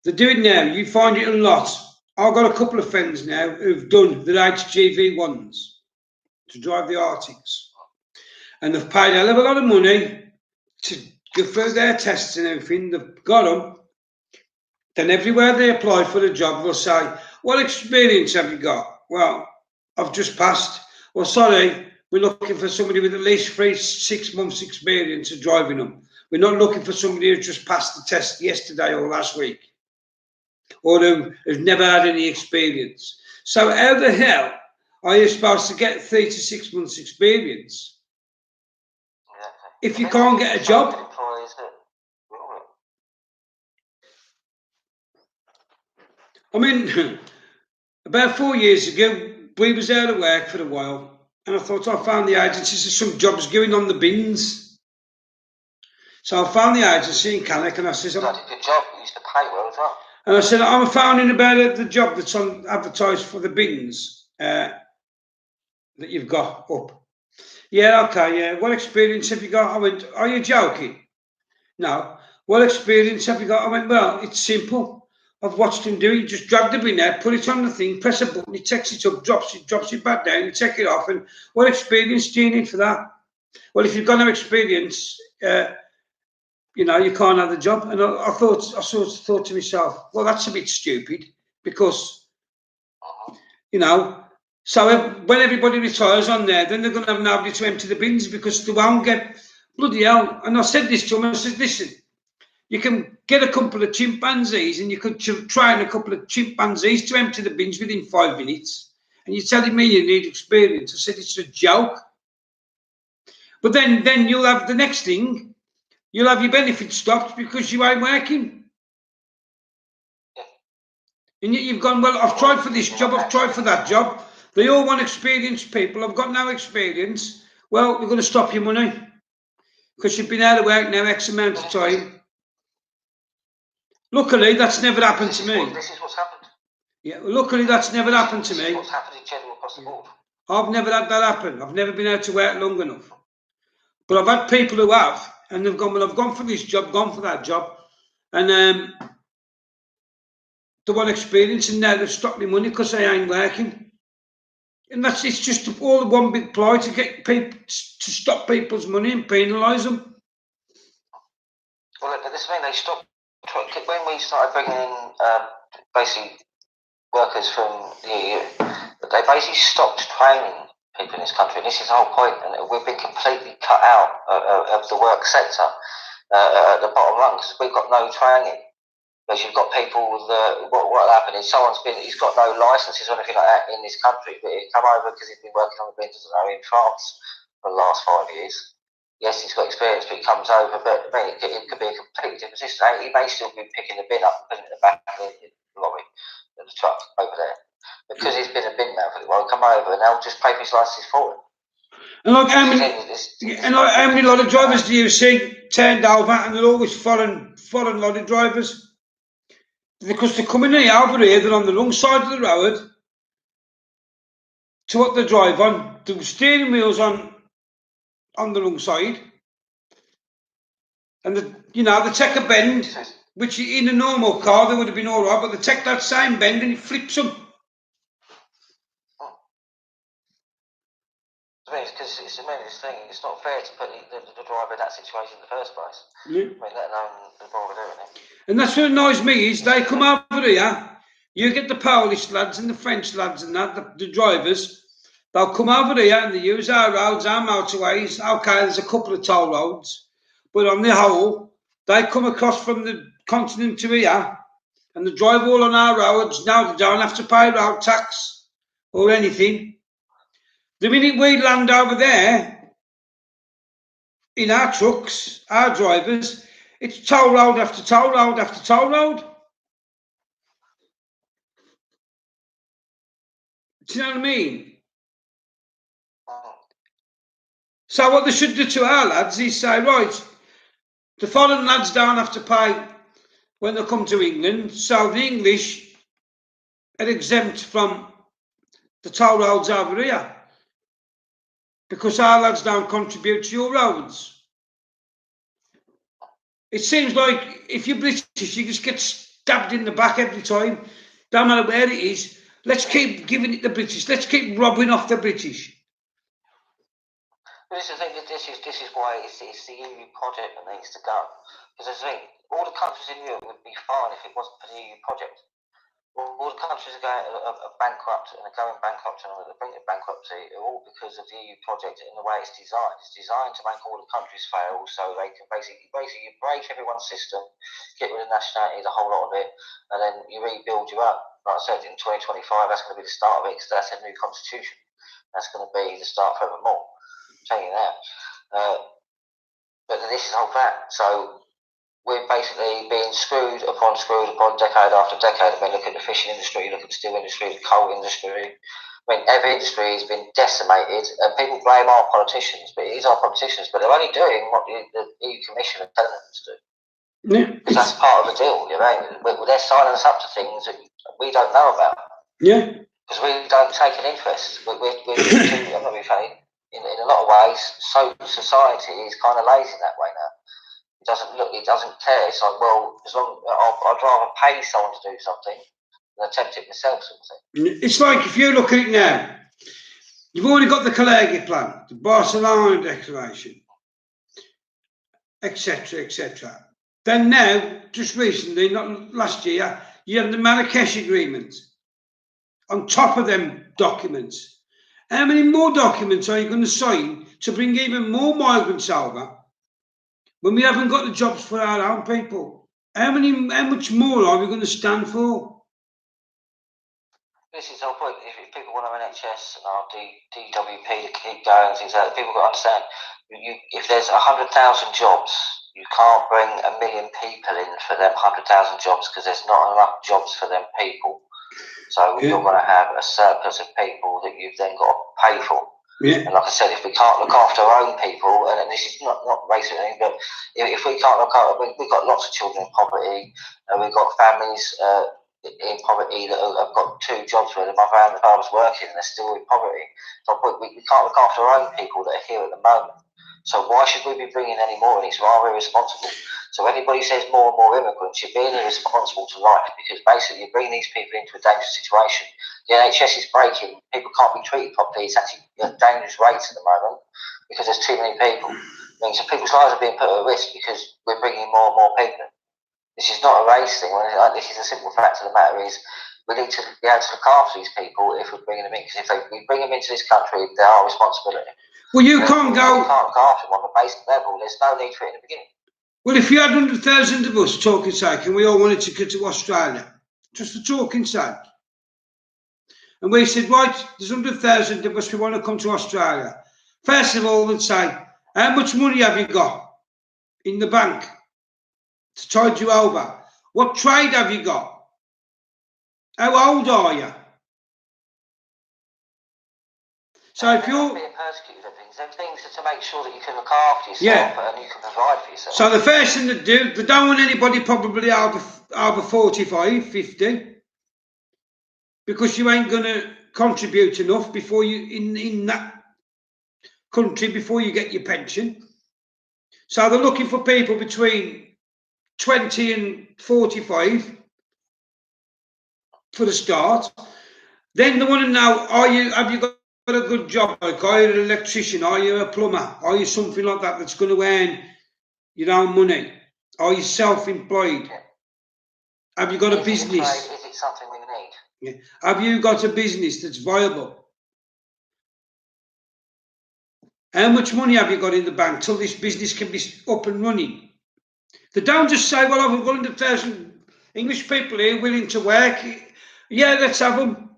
To do it now, you find it a lot. I've got a couple of friends now who've done the HGV ones to drive the Arctics, and they've paid a hell of a lot of money to go through their tests and everything. They've got them. Then everywhere they apply for the job, they'll say, what experience have you got? Well, I've just passed. Well, sorry, we're looking for somebody with at least 3-6 months experience of driving them. We're not looking for somebody who's just passed the test yesterday or last week, or who has never had any experience. So how the hell are you supposed to get 3 to 6 months experience if you can't get a job? I mean, about 4 years ago, we was out of work for a while, and I thought I found the agencies of some jobs going on the bins. So I found the agency in Cannock, and I said, "That's a good job. You used to pay well as well." And I said, I'm finding about the job that's on advertised for the bins that you've got up. Yeah, okay, yeah. What experience have you got? I went, are you joking? No. What experience have you got? I went, well, it's simple. I've watched him do it. He just drag the bin out, put it on the thing, press a button, he takes it up, drops it back down, you take it off. And what experience do you need for that? Well, if you've got no experience, you know, you can't have the job. And I sort of thought to myself, well, that's a bit stupid, because, you know, so when everybody retires on there, then they're going to have nobody to empty the bins, because they won't get, bloody hell. And I said this to him, I said, listen, you can get a couple of chimpanzees and you could train a couple of chimpanzees to empty the bins within 5 minutes. And you're telling me you need experience. I said, it's a joke. But then you'll have the next thing, you'll have your benefits stopped because you ain't working. And yet you've gone, well, I've tried for this job, I've tried for that job. They all want experienced people. I've got no experience. Well, we're going to stop your money because you've been out of work now X amount of time. Luckily, that's never happened to me. This is what's happened. Yeah, luckily, that's never happened to me. This is what's happened in general across the board. I've never had that happen. I've never been out to work long enough. But I've had people who have, and they've gone, well, I've gone for this job, gone for that job, and they want experience, and now they've stopped me money because I ain't working. And it's just all one big ploy to get people, to stop people's money and penalise them. Well, this thing, they stopped. When we started bringing in basically workers from the EU, they basically stopped training people in this country, and this is the whole point. And we've been completely cut out of the work sector at the bottom rung because we've got no training. Because you've got people that what happened is he's got no licenses or anything like that in this country, but he'd come over because he's been working on the bins, I don't know, in France for the last 5 years. Yes, he's got experience, but he comes over, but I mean, it could be a completely different system. He may still be picking the bin up and putting it in the back of the lorry, the truck over there. Because he's been a bin man for a while, come over and they'll just pay for his licenses for him. And like how many lorry drivers do you see turned over, and they're always foreign lorry drivers? Because they're coming in over here, they're on the wrong side of the road to what they drive on. The steering wheel's on the wrong side. And, they take a bend, which in a normal car, they would have been all right, but they take that same bend and it flips them. Because it's a menace thing. It's not fair to put the driver in that situation in the first place. Yeah. I mean, let alone the driver doing it. And that's what annoys me is they come over here. You get the Polish lads and the French lads and that, the drivers. They'll come over here and they use our roads, our motorways. Okay, there's a couple of toll roads, but on the whole, they come across from the continent to here and they drive all on our roads. Now they don't have to pay road tax or anything. The minute we land over there, in our trucks, our drivers, it's toll road after toll road after toll road. Do you know what I mean? So what they should do to our lads is say, right, the foreign lads don't have to pay when they come to England, so the English are exempt from the toll roads over here. Because our lads don't contribute to your roads. It seems like if you're British, you just get stabbed in the back every time. Don't matter where it is. Let's keep giving it the British. Let's keep robbing off the British. This is the thing. This is why it's the EU project that needs to go. Because I think all the countries in Europe would be fine if it wasn't for the EU project. All the countries are bankrupt and are going bankrupt and on the brink of bankruptcy are all because of the EU project and the way it's designed. It's designed to make all the countries fail so they can basically you break everyone's system, get rid of nationality, the whole lot of it, and then you rebuild your own. Like I said, in 2025, that's going to be the start of it because that's a new constitution. That's going to be the start forevermore. I'm telling you that. But this is the whole plan. So we're basically being screwed upon decade after decade. I mean, look at the fishing industry, look at the steel industry, the coal industry. I mean, every industry has been decimated, and people blame our politicians, but it is our politicians, but they're only doing what the EU Commission are telling them to do. Yeah. Because that's part of the deal, you know. They're signing us up to things that we don't know about. Yeah. Because we don't take an interest. I'm not being funny. In a lot of ways, so society is kind of lazy that way now. It doesn't care. It's like, well, as long I'd rather pay someone to do something than attempt it myself, sort of thing. It's like if you look at it now, you've already got the Calais plan, the Barcelona Declaration, etc., etc. Then now, just recently, not last year, you have the Marrakesh Agreement on top of them documents. How many more documents are you going to sign to bring even more migrants over when we haven't got the jobs for our own people? How much more are we going to stand for? This is the whole point. If people want our NHS and our DWP to keep going and things like that, people got to understand. If there's 100,000 jobs, you can't bring 1 million people in for them 100,000 jobs because there's not enough jobs for them people. So you're going to have a surplus of people that you've then got to pay for. Yeah. And like I said, if we can't look after our own people, and this is not racist, but if we can't look after, we've got lots of children in poverty, and we've got families in poverty that have got 2 jobs where the mother and the father's working and they're still in poverty. So we can't look after our own people that are here at the moment. So why should we be bringing any more? And it's rather irresponsible. So anybody says more and more immigrants, you're being irresponsible to life, because basically you're bringing these people into a dangerous situation. The NHS is breaking. People can't be treated properly. It's actually at dangerous rates at the moment because there's too many people. I mean, so people's lives are being put at risk because we're bringing more and more people. This is not a race thing. This is a simple fact of the matter is we need to be able to look after these people if we're bringing them in, because if we bring them into this country, they're our responsibility. Well, you can't go. We can't look after them on the basic level. There's no need for it in the beginning. Well, if you had 100,000 of us talking sake and we all wanted to go to Australia, just for talking sake, and we said, right, there's 100,000 of us, we want to come to Australia. First of all, they'd say, how much money have you got in the bank to tide you over? What trade have you got? How old are you? So if you're being persecuted and things, them things are to make sure that you can look after yourself and you can provide for yourself. So the first thing they don't want anybody probably over 45, 50, because you ain't going to contribute enough before you in that country before you get your pension. So they're looking for people between 20 and 45 for the start. Then they want to know, have you got a good job? Like, are you an electrician? Are you a plumber? Are you something like that that's going to earn your own money? Are you self-employed? Have you got a business? Is it something we need? Yeah. Have you got a business that's viable? How much money have you got in the bank till this business can be up and running? They don't just say, well, I've got 100,000 English people here willing to work. Yeah, let's have them.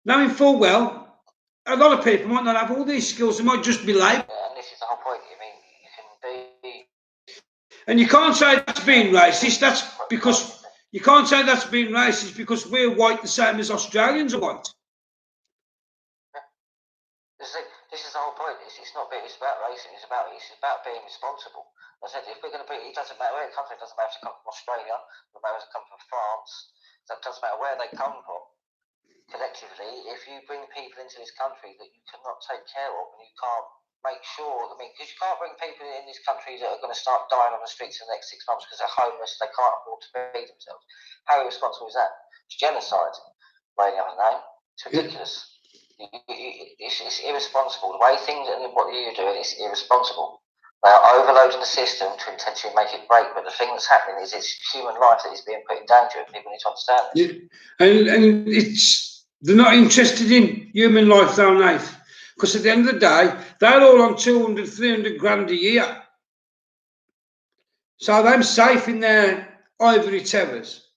Knowing full well, a lot of people might not have all these skills. They might just be labour. And this is the whole point. I mean, you can be... And you can't say that's being racist. That's because... You can't say that's being racist because we're white the same as Australians are white. This is the whole point. It's not about racing. It's about being responsible. I said if we're going to be, it doesn't matter where it comes from. It doesn't matter if it comes from Australia. It doesn't matter if it comes from France. It doesn't matter where they come from. Collectively, if you bring people into this country that you cannot take care of and you can't make sure, because you can't bring people in this country that are going to start dying on the streets in the next 6 months because they're homeless, they can't afford to feed themselves. How irresponsible is that? It's genocide, by any other name. It's ridiculous. It's irresponsible. The way things and what you're doing is irresponsible. They are overloading the system to intentionally make it break, but the thing that's happening is it's human life that is being put in danger, and people need to understand this. Yeah. And they're not interested in human life, though, Nath. Because at the end of the day, they're all on 200, 300 grand a year. So they're safe in their ivory towers.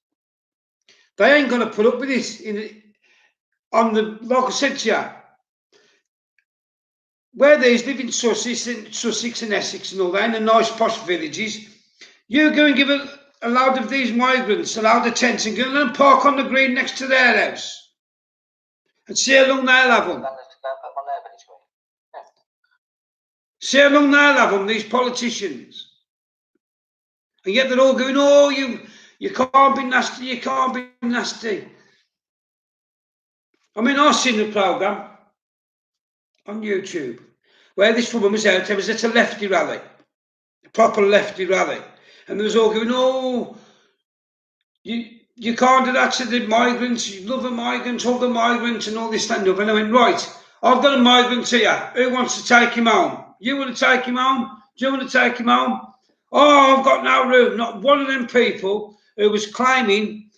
They ain't going to put up with this. Like I said to you, where these live in Sussex and Essex and all that, in the nice posh villages, you go and give a load of these migrants a load of tents and go and park on the green next to their house. And see how long they'll have them. See how long they'll have them, these politicians. And yet they're all going, oh, you can't be nasty, you can't be nasty. I mean, I've seen the programme on YouTube where this woman was out, it was at a lefty rally, a proper lefty rally. and they was all going, oh, you can't do that to the migrants, you love the migrants, all the migrants, and all this, that, and the other. And I went, right, I've got a migrant here. Who wants to take him home? You want to take him home? Do you want to take him home? Oh, I've got no room. Not one of them people who was claiming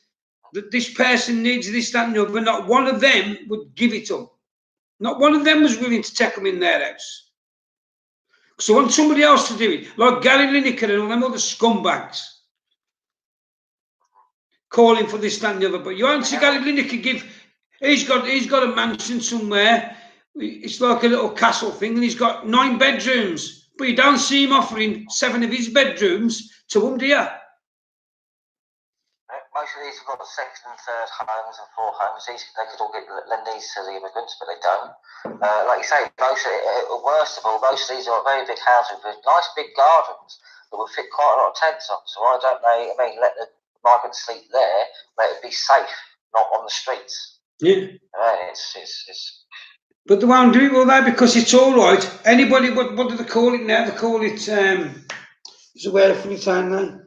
that this person needs this, that, and the other, not one of them would give it up. Not one of them was willing to take them in their house. So I want somebody else to do it, like Gary Lineker and all them other scumbags calling for this, that, and the other. But you won't see Gary Lineker give. He's got a mansion somewhere. It's like a little castle thing, and he's got 9 bedrooms. But you don't see him offering 7 of his bedrooms to them, do you? Most of these have got second and third homes and 4 homes. They could all lend these to the immigrants, but they don't. Like you say, worst of all, most of these are very big houses with nice big gardens that will fit quite a lot of tents on. So why don't they? I mean, let the migrants sleep there. Let it be safe, not on the streets. Yeah. It's But they won't do it, will they? Because it's all right. Anybody, what do they call it now? They call it, it's a word for it, aren't they?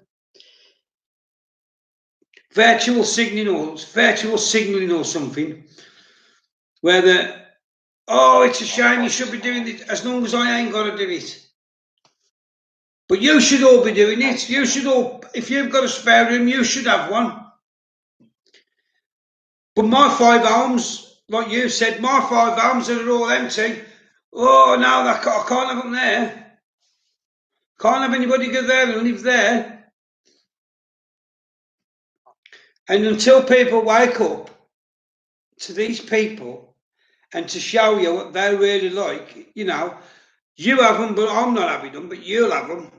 Virtual signaling or something, where it's a shame, you should be doing it, as long as I ain't got to do it. But you should all be doing it. You should all, if you've got a spare room, you should have one. But my 5 homes, like you said, my 5 homes are all empty. Oh, no, I can't have them there. Can't have anybody go there and live there. And until people wake up to these people and to show you what they're really like, you know, you have them, but I'm not having them, but you'll have them.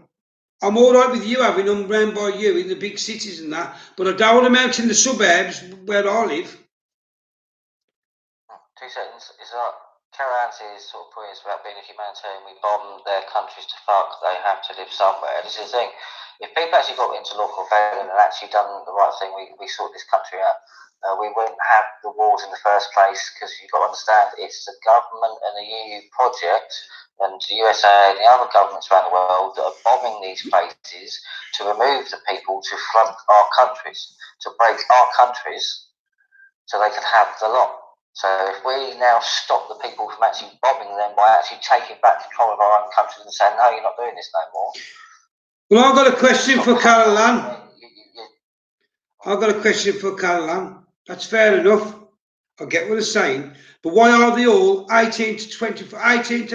I'm all right with you having them round by you in the big cities and that, but I don't want them out in the suburbs where I live. 2 seconds. Is that Karahan's sort of point is about being a humanitarian? We bomb their countries to fuck. They have to live somewhere. This is the thing. If people actually got into local rebellion and actually done the right thing, we sort this country out. We wouldn't have the wars in the first place, because you've got to understand it's the government and the EU project and the USA and the other governments around the world that are bombing these places to remove the people, to flood our countries, to break our countries so they can have the lot. So if we now stop the people from actually bombing them by actually taking back control of our own countries and saying, no, you're not doing this no more. Well, I've got a question for Carol Ann. I've got a question for Carol Ann. That's fair enough. I get what they're saying. But why are they all 18 to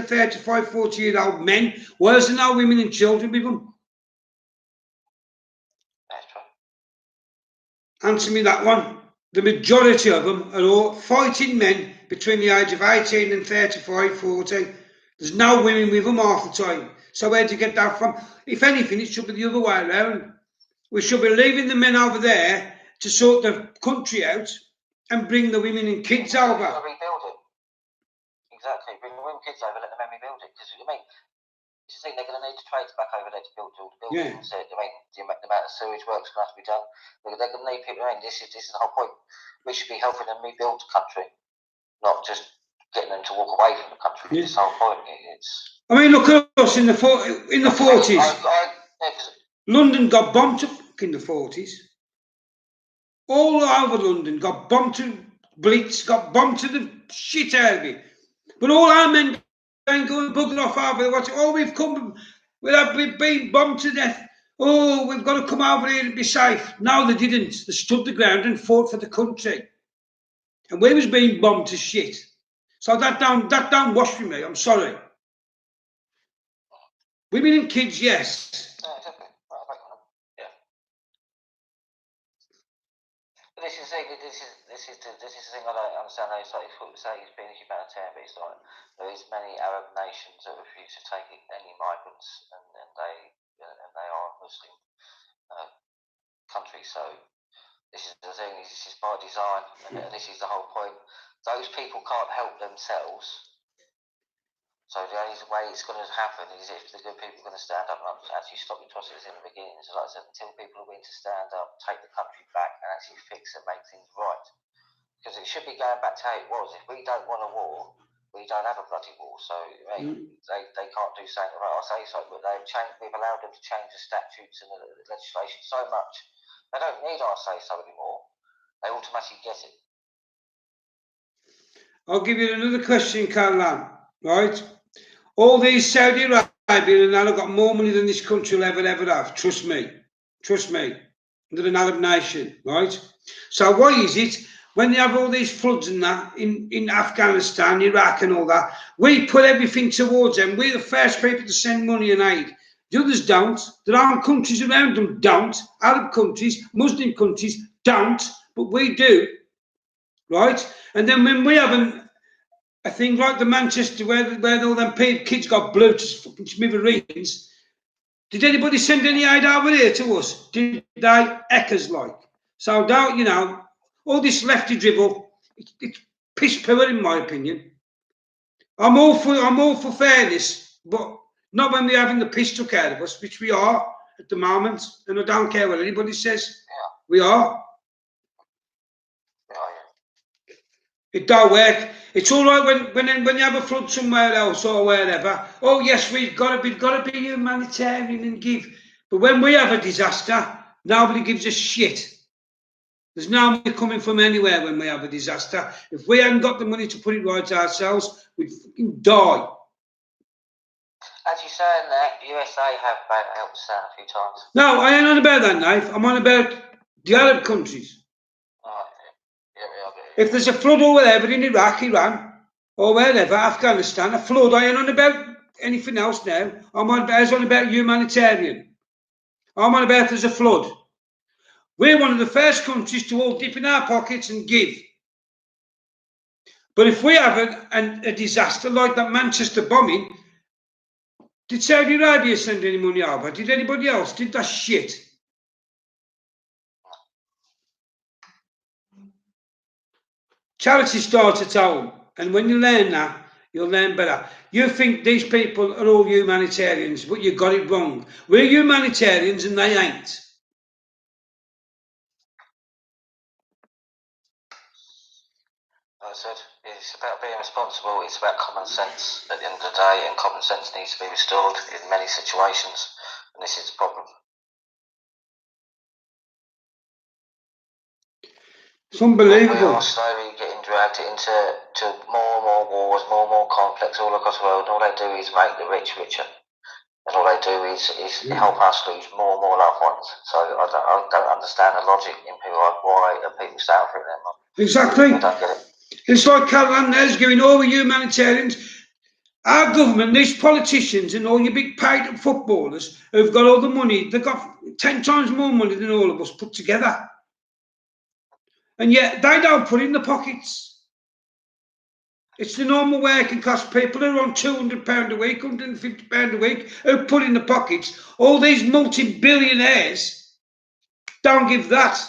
35, 40-year-old men? Why is there no women and children with them? That's right. Answer me that one. The majority of them are all fighting men between the age of 18 and 35, 40. There's no women with them half the time. So where'd you get that from? If anything, it should be the other way around. We should be leaving the men over there to sort the country out and bring the women and kids over. Rebuild it. Exactly. Bring the women and kids over, let the men rebuild it. Because, I mean, you think they're going to need the trades back over there to build all the buildings. Yeah. I mean, the amount of sewage work's going to have to be done. They're going to need people. I mean, this is the whole point. We should be helping them rebuild the country, not just getting them to walk away from the country. Yeah. This whole point. I mean, look at us in the 40s. London got bombed up in the 40s. All over London got bombed to Blitz, got bombed to the shit out of it. But all our men ain't going bugger off over there. Oh, we've been bombed to death. Oh, we've got to come over here and be safe. No, they didn't. They stood the ground and fought for the country. And we was being bombed to shit. So that don't wash with me. I'm sorry. Women and kids, yes. No, exactly. Yeah. But this is the thing I don't understand. They say he's being a humanitarian, but it's like there is many Arab nations that refuse to take any migrants, and they are a Muslim country. So this is the thing. This is by design, and this is the whole point. Those people can't help themselves. So the only way it's going to happen is if the good people are going to stand up and actually stop the atrocities in the beginning. So like I said, until people are willing to stand up, take the country back and actually fix and make things right. Because it should be going back to how it was. If we don't want a war, we don't have a bloody war, so I mean, they can't do something about our say so, but we've allowed them to change the statutes and the legislation so much, they don't need our say so anymore. They automatically get it. I'll give you another question, Caroline, right? All these Saudi Arabia and that have got more money than this country will ever have. Trust me. They're an Arab nation, right? So why is it when they have all these floods and that in Afghanistan, Iraq and all that, we put everything towards them. We're the first people to send money and aid. The others don't. There are countries around them don't. Arab countries, Muslim countries don't, but we do, right? And then when we have a thing like the Manchester where all them kids got blew to fucking smithereens, did anybody send any aid over here to us? Did they? Eckers like. So don't, you know, all this lefty dribble, it's piss poor in my opinion. I'm all for fairness, but not when we're having the piss took out of us, which we are at the moment, and I don't care what anybody says. Yeah. We are. Yeah. It don't work. It's all right when you have a flood somewhere else or wherever. Oh yes, we've got to be humanitarian and give. But when we have a disaster, nobody gives a shit. There's no money coming from anywhere when we have a disaster. If we hadn't got the money to put it right ourselves, we'd fucking die. As you saying that, USA have helped us out a few times. No, I ain't on about that, Knife. I'm on about the Arab countries. Oh, If there's a flood or whatever in Iraq, Iran, or wherever, Afghanistan, a flood, I ain't on about anything else now. I'm on about humanitarian. I'm on about there's a flood. We're one of the first countries to all dip in our pockets and give. But if we have a disaster like that Manchester bombing, did Saudi Arabia send any money over? Did anybody else? Did that shit? Charity starts at home. And when you learn that, you'll learn better. You think these people are all humanitarians, but you got it wrong. We're humanitarians and they ain't. Like I said, it's about being responsible, it's about common sense at the end of the day, and common sense needs to be restored in many situations, and this is the problem. It's unbelievable. We are slowly getting dragged into more and more wars, more and more conflicts all across the world, and all they do is make the rich richer. And all they do is help us lose more and more loved ones. So I don't understand the logic in people like why are people staying for it then? Exactly. I don't get it. It's like Caroline there's giving all the humanitarians. Our government, these politicians and all your big paid footballers who've got all the money, they've got 10 times more money than all of us put together. And yet they don't put in the pockets. It's the normal working class people who are on £200 a week, £150 a week, who put in the pockets. All these multi-billionaires don't give that.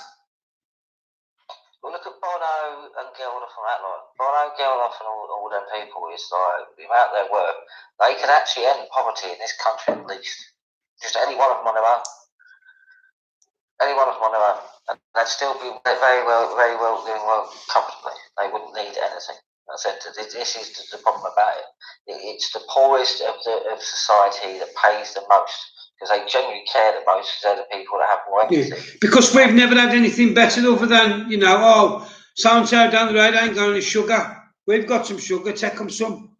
Well, look at Bono and Geldof and that lot. Bono, Geldof and all them people is like, the amount of their work, they could actually end poverty in this country at least. Just any one of them on their own. Any one of them on their own. And they'd still be very well doing well comfortably. They wouldn't need anything. I said, this is the problem about it. It's the poorest of society that pays the most. Because they genuinely care the most because they're the people that have more empathy. Yeah, because we've never had anything better other than, you know, oh, so-and-so down the road ain't got any sugar. We've got some sugar, take them some.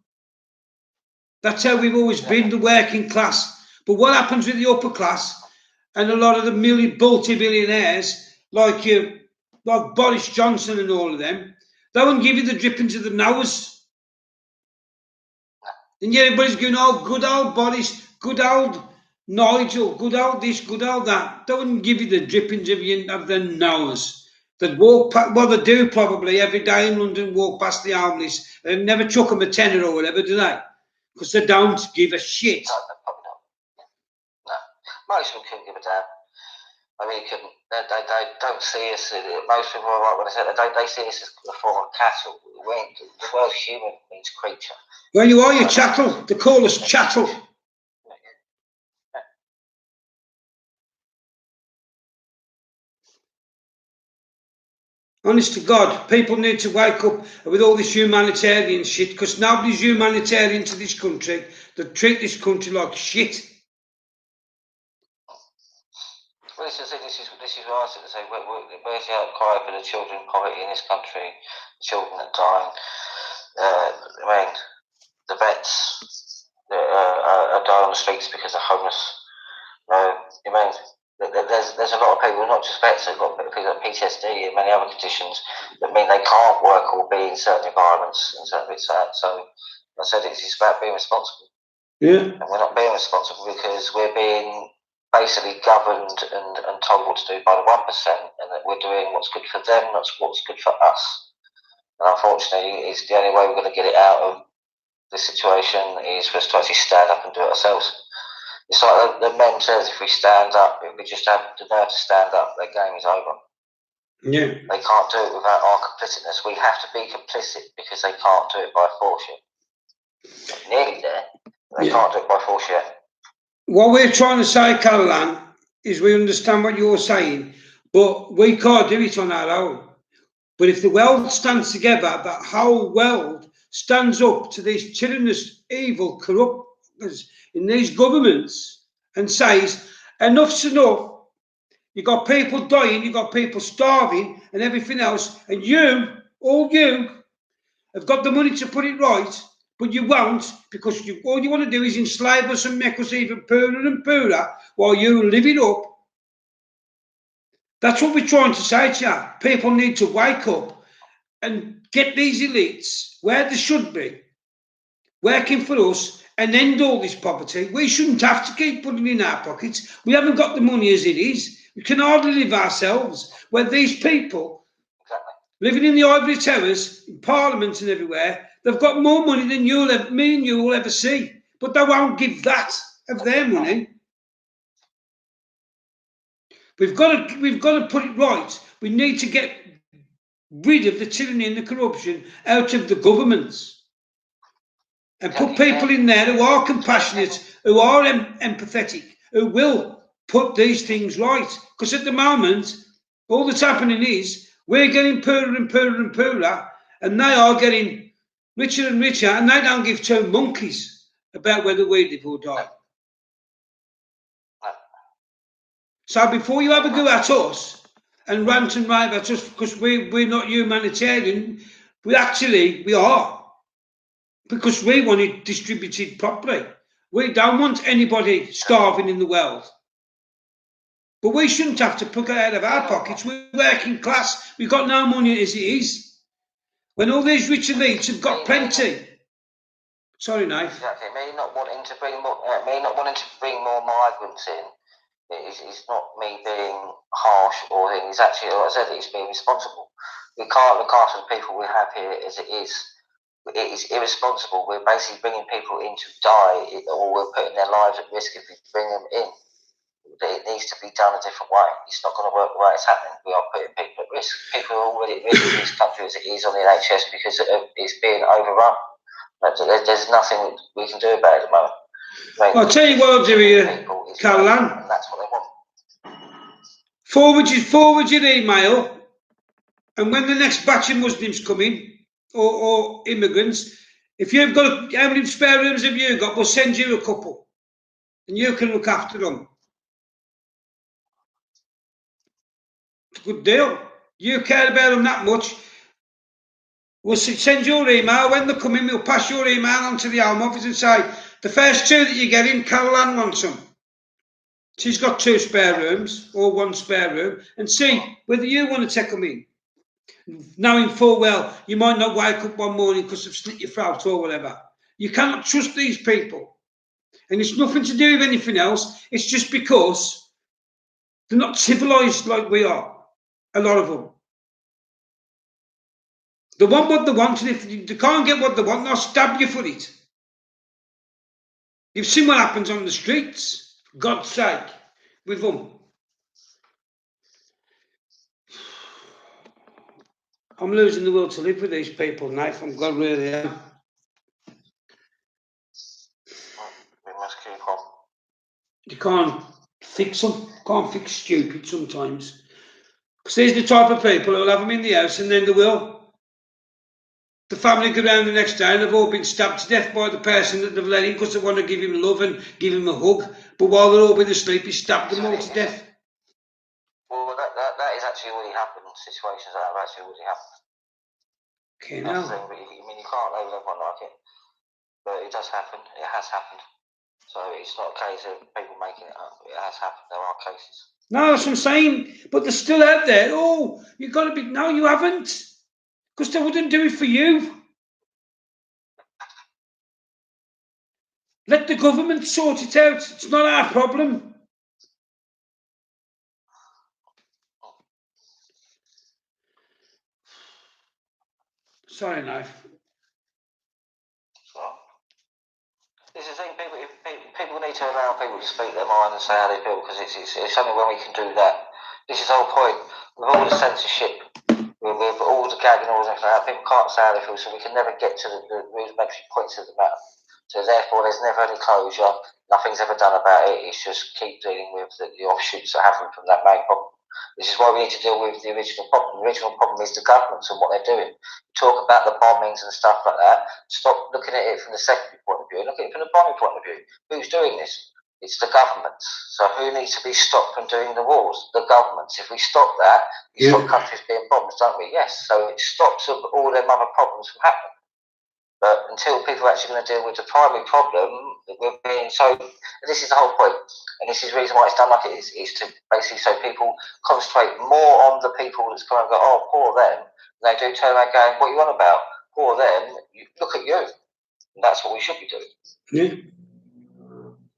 That's how we've always been, the working class. But what happens with the upper class and a lot of the multi-billionaires, like Boris Johnson and all of them, they won't give you the drippings of the nose. And yet everybody's going, oh, good old Boris, good old Nigel, good old this, good old that. They wouldn't give you the drippings of the nose. They'd walk past, well, they do probably every day in London, walk past the homeless and never chuck them a tenner or whatever, do they? Because they don't give a shit. No, probably not. No, most of them couldn't give a damn. I mean, couldn't. They don't see us. Most people are right when they say that. They see us as a form of cattle. The word human means creature. Well, you are your chattel. They call us chattel. Honest to God, people need to wake up with all this humanitarian shit, because nobody's humanitarian to this country. They treat this country like shit. Well, this is what I said to say. Where's the outcry for the children in poverty in this country? Children that die. I mean, the vets that are dying on the streets because they're homeless. I mean, there's a lot of people, not just vets, they've got people with PTSD and many other conditions that mean they can't work or be in certain environments and certain bits like that. So I said it's about being responsible. Yeah. And we're not being responsible because we're being basically governed and told what to do by the 1%, and that we're doing what's good for them, not what's good for us. And unfortunately, it's the only way we're going to get it out of this situation is for us to actually stand up and do it ourselves. It's like the men says, if we stand up, if we just have the nerve to stand up, their game is over. Yeah. They can't do it without our complicitness. We have to be complicit because they can't do it by force yet. Nearly there. They can't do it by force yet. What we're trying to say, Caroline, is we understand what you're saying, but we can't do it on our own. But if the world stands together, that whole world stands up to these tyrannous, evil, corrupters in these governments and says, enough's enough. You've got people dying, you've got people starving and everything else, and you, all you, have got the money to put it right, but you won't, because all you want to do is enslave us and make us even poorer and poorer while you live it up. That's what we're trying to say to you. People need to wake up and get these elites where they should be, working for us, and end all this poverty. We shouldn't have to keep putting in our pockets. We haven't got the money as it is. We can hardly live ourselves, where these people living in the ivory towers, in Parliament and everywhere, they've got more money than me and you will ever see. But they won't give that of their money. We've got to put it right. We need to get rid of the tyranny and the corruption out of the governments and put people in there who are compassionate, who are empathetic, who will put these things right. Because at the moment, all that's happening is we're getting poorer and poorer and poorer, and they are getting richer and richer, and they don't give two monkeys about whether we live or die. So before you have a go at us and rant and rave at us because we're not humanitarian, we are. Because we want it distributed properly. We don't want anybody starving in the world. But we shouldn't have to pick it out of our pockets. We're working class. We've got no money as it is. When all these rich elites have got plenty. Sorry, Nath. Exactly. Me not wanting to bring more migrants in. It's not me being harsh or anything. It's actually, like I said, it's being responsible. We can't look after the people we have here as it is. It is irresponsible. We're basically bringing people in to die, or we're putting their lives at risk if we bring them in. It needs to be done a different way. It's not going to work the way it's happening. We are putting people at risk. People are already at risk in this country as it is on the NHS because it's being overrun. There's nothing we can do about it at the moment. I'll tell you what I'll do here, Caroline. That's what they want. Forward your email, and when the next batch of Muslims come in, or immigrants, if you've got how many spare rooms have you got, we'll send you a couple, and you can look after them. It's a good deal. You care about them that much. We'll send your email. When they come in, we'll pass your email on to the Home Office and say, the first two that you get in, Caroline wants them. She's got 2 spare rooms or 1 spare room, and see whether you want to take them in. Knowing full well you might not wake up one morning because they've slit your throat or whatever. You cannot trust these people. And it's nothing to do with anything else. It's just because they're not civilized like we are. A lot of them. They want what they want, and if they can't get what they want, they'll stab you for it. You've seen what happens on the streets, for God's sake, with them. I'm losing the will to live with these people, Nath. I'm God really am. We must keep on. You can't fix them. Can't fix stupid sometimes. Because these are the type of people who'll have them in the house and then they will. The family go round the next day and they've all been stabbed to death by the person that they've let in because they want to give him love and give him a hug. But while they're all been asleep, he stabbed them all to death. Well, that is actually already happened. Situations that have actually already happened. Okay, That's now. the thing, but I mean, you can't label everyone like it. But it does happen. It has happened. So it's not a case of people making it up. It has happened. There are cases. No, that's what I'm saying. But they're still out there. Oh, you've got to be. No, you haven't. Because they wouldn't do it for you. Let the government sort it out. It's not our problem. Sorry, knife. This is the thing, people need to allow people to speak their mind and say how they feel, because it's only when we can do that. This is the whole point. With all the censorship, with all the gagging orders and everything like that, people can't say how they feel, so we can never get to the rudimentary points of the matter. So therefore, there's never any closure. Nothing's ever done about it. It's just keep dealing with the offshoots that happen from that main problem. This is why we need to deal with the original problem. The original problem is the governments and what they're doing. Talk about the bombings and stuff like that. Stop looking at it from the secondary point of view and look at it from the bombing point of view. Who's doing this? It's the governments. So who needs to be stopped from doing the wars? The governments. If we stop that, we stop countries being bombed, don't we? Yes. So it stops all them other problems from happening. But until people are actually going to deal with the primary problem, we're being so. And this is the whole point, and this is the reason why it's done like it is to basically so people concentrate more on the people that's going to go, oh, poor them. And they do turn around going, what are you on about? Poor them. Look at you. And that's what we should be doing. Yeah.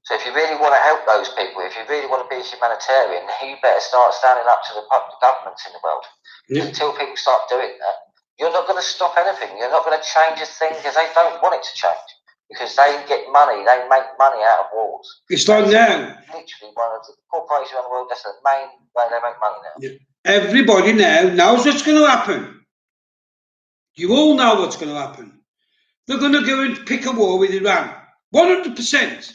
So if you really want to help those people, if you really want to be a humanitarian, you better start standing up to the governments in the world. Yeah. Until people start doing that, you're not going to stop anything. You're not going to change a thing because they don't want it to change. Because they get money. They make money out of wars. It's like now. Literally one of the corporations around the world, that's the main way they make money now. Yeah. Everybody now knows what's going to happen. You all know what's going to happen. They're going to go and pick a war with Iran. 100%.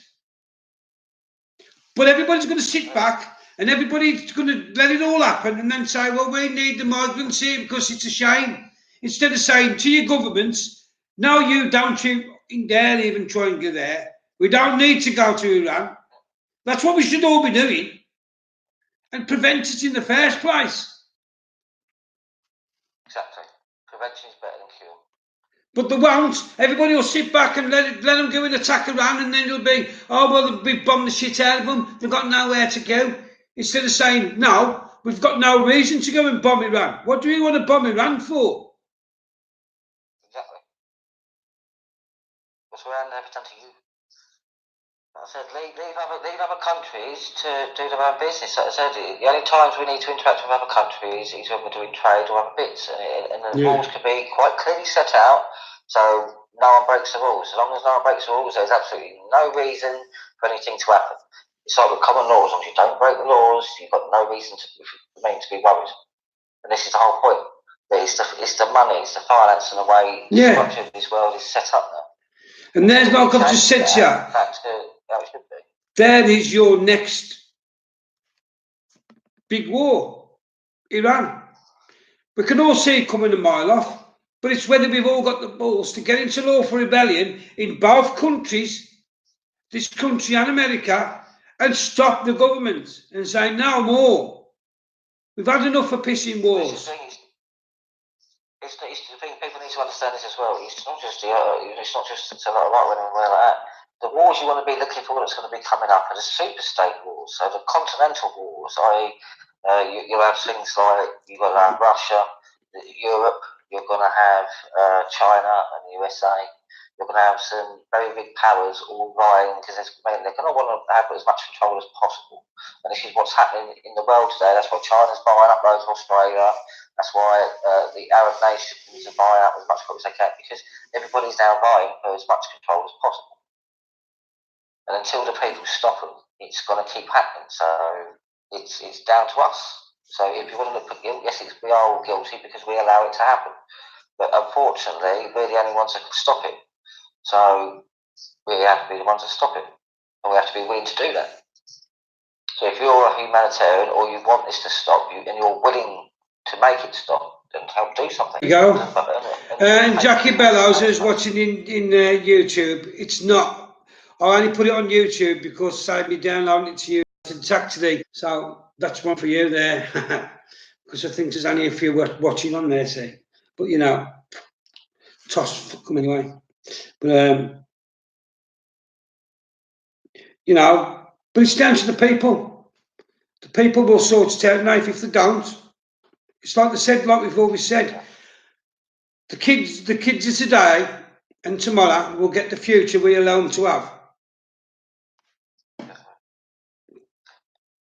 But everybody's going to sit back and everybody's going to let it all happen and then say, well, we need the migrants here because it's a shame. Instead of saying to your governments, no, you don't you dare even try and go there. We don't need to go to Iran. That's what we should all be doing and prevent it in the first place. Exactly. Prevention is better than cure. But they won't. Everybody will sit back and let them go and attack Iran, and then it'll be, oh, well, we've bombed the shit out of them. They've got nowhere to go. Instead of saying, no, we've got no reason to go and bomb Iran. What do we want to bomb Iran for? Exactly. What's Iran ever done to you? Like I said, leave other countries to do their own business. Like I said, the only times we need to interact with other countries is when we're doing trade or other bits. And the rules can be quite clearly set out, so no one breaks the rules. As long as no one breaks the rules, there's absolutely no reason for anything to happen. It's like with common laws. As long as you don't break the laws, you've got no reason to be worried. And this is the whole point. It's the money, it's the finance, and the way the structure of this world is set up now. And there's like I've just said to you, there is your next big war, Iran. We can all see it coming a mile off, but it's whether we've all got the balls to get into lawful rebellion in both countries, this country and America, and stop the government and say no more. We've had enough of pissing wars. It's the thing people need to understand this as well. It's not just it's a lot of right when and like that. The wars you want to be looking for that's going to be coming up are the super state wars, so the continental wars. You'll have things like you've got to have Russia, Europe. You're going to have China and the USA. You're going to have some very big powers all vying because they're going to want to have as much control as possible. And this is what's happening in the world today. That's why China's buying up loads of Australia. That's why the Arab nations are buying up as much as they can, because everybody's now vying for as much control as possible. And until the people stop them, it's going to keep happening. So it's down to us. So if you want to look at guilt, yes, we are all guilty because we allow it to happen. But unfortunately, we're the only ones that can stop it. So we have to be the ones that stop it. And we have to be willing to do that. So if you're a humanitarian or you want this to stop you and you're willing make it stop and help do something. There you go. And Jackie Bellows, who's watching in YouTube, it's not. I only put it on YouTube because it saved me downloading it to you. It's actually, so that's one for you there. Because I think there's only a few watching on there, see. But you know, toss fuck them anyway. But you know, but it's down to the people. The people will sort it out. Now, if they don't, it's like they said, like we've always said. The kids of today and tomorrow will get the future we allow them to have.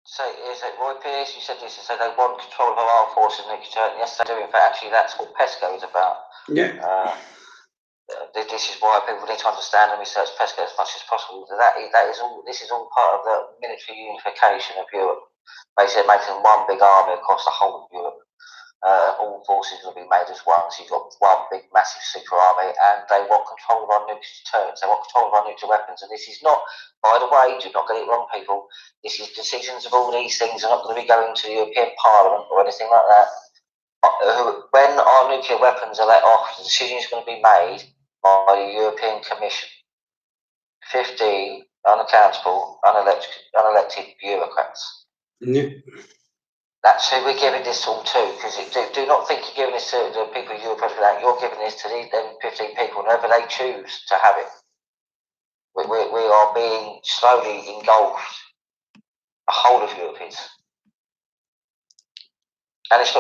So is it Roy Pearce? You said this. You said they want control of our armed forces, and yes, they do. In fact, actually, that's what PESCO is about. Yeah. This is why people need to understand and research PESCO as much as possible. That is all. This is all part of the military unification of Europe. Basically, making one big army across the whole of Europe. All forces will be made as one. So you've got one big, massive super army, and they want control of our nuclear deterrence. They want control of our nuclear weapons. And this is not, by the way, do not get it wrong, people. This is decisions of all these things are not going to be going to the European Parliament or anything like that. When our nuclear weapons are let off, the decision is going to be made by the European Commission. 15 unaccountable, unelected bureaucrats. Yeah. That's who we're giving this all to, because do not think you're giving this to the people of Europe. You're giving this to them 15 people, whenever they choose to have it. We are being slowly engulfed. The whole of Europe is. And it's not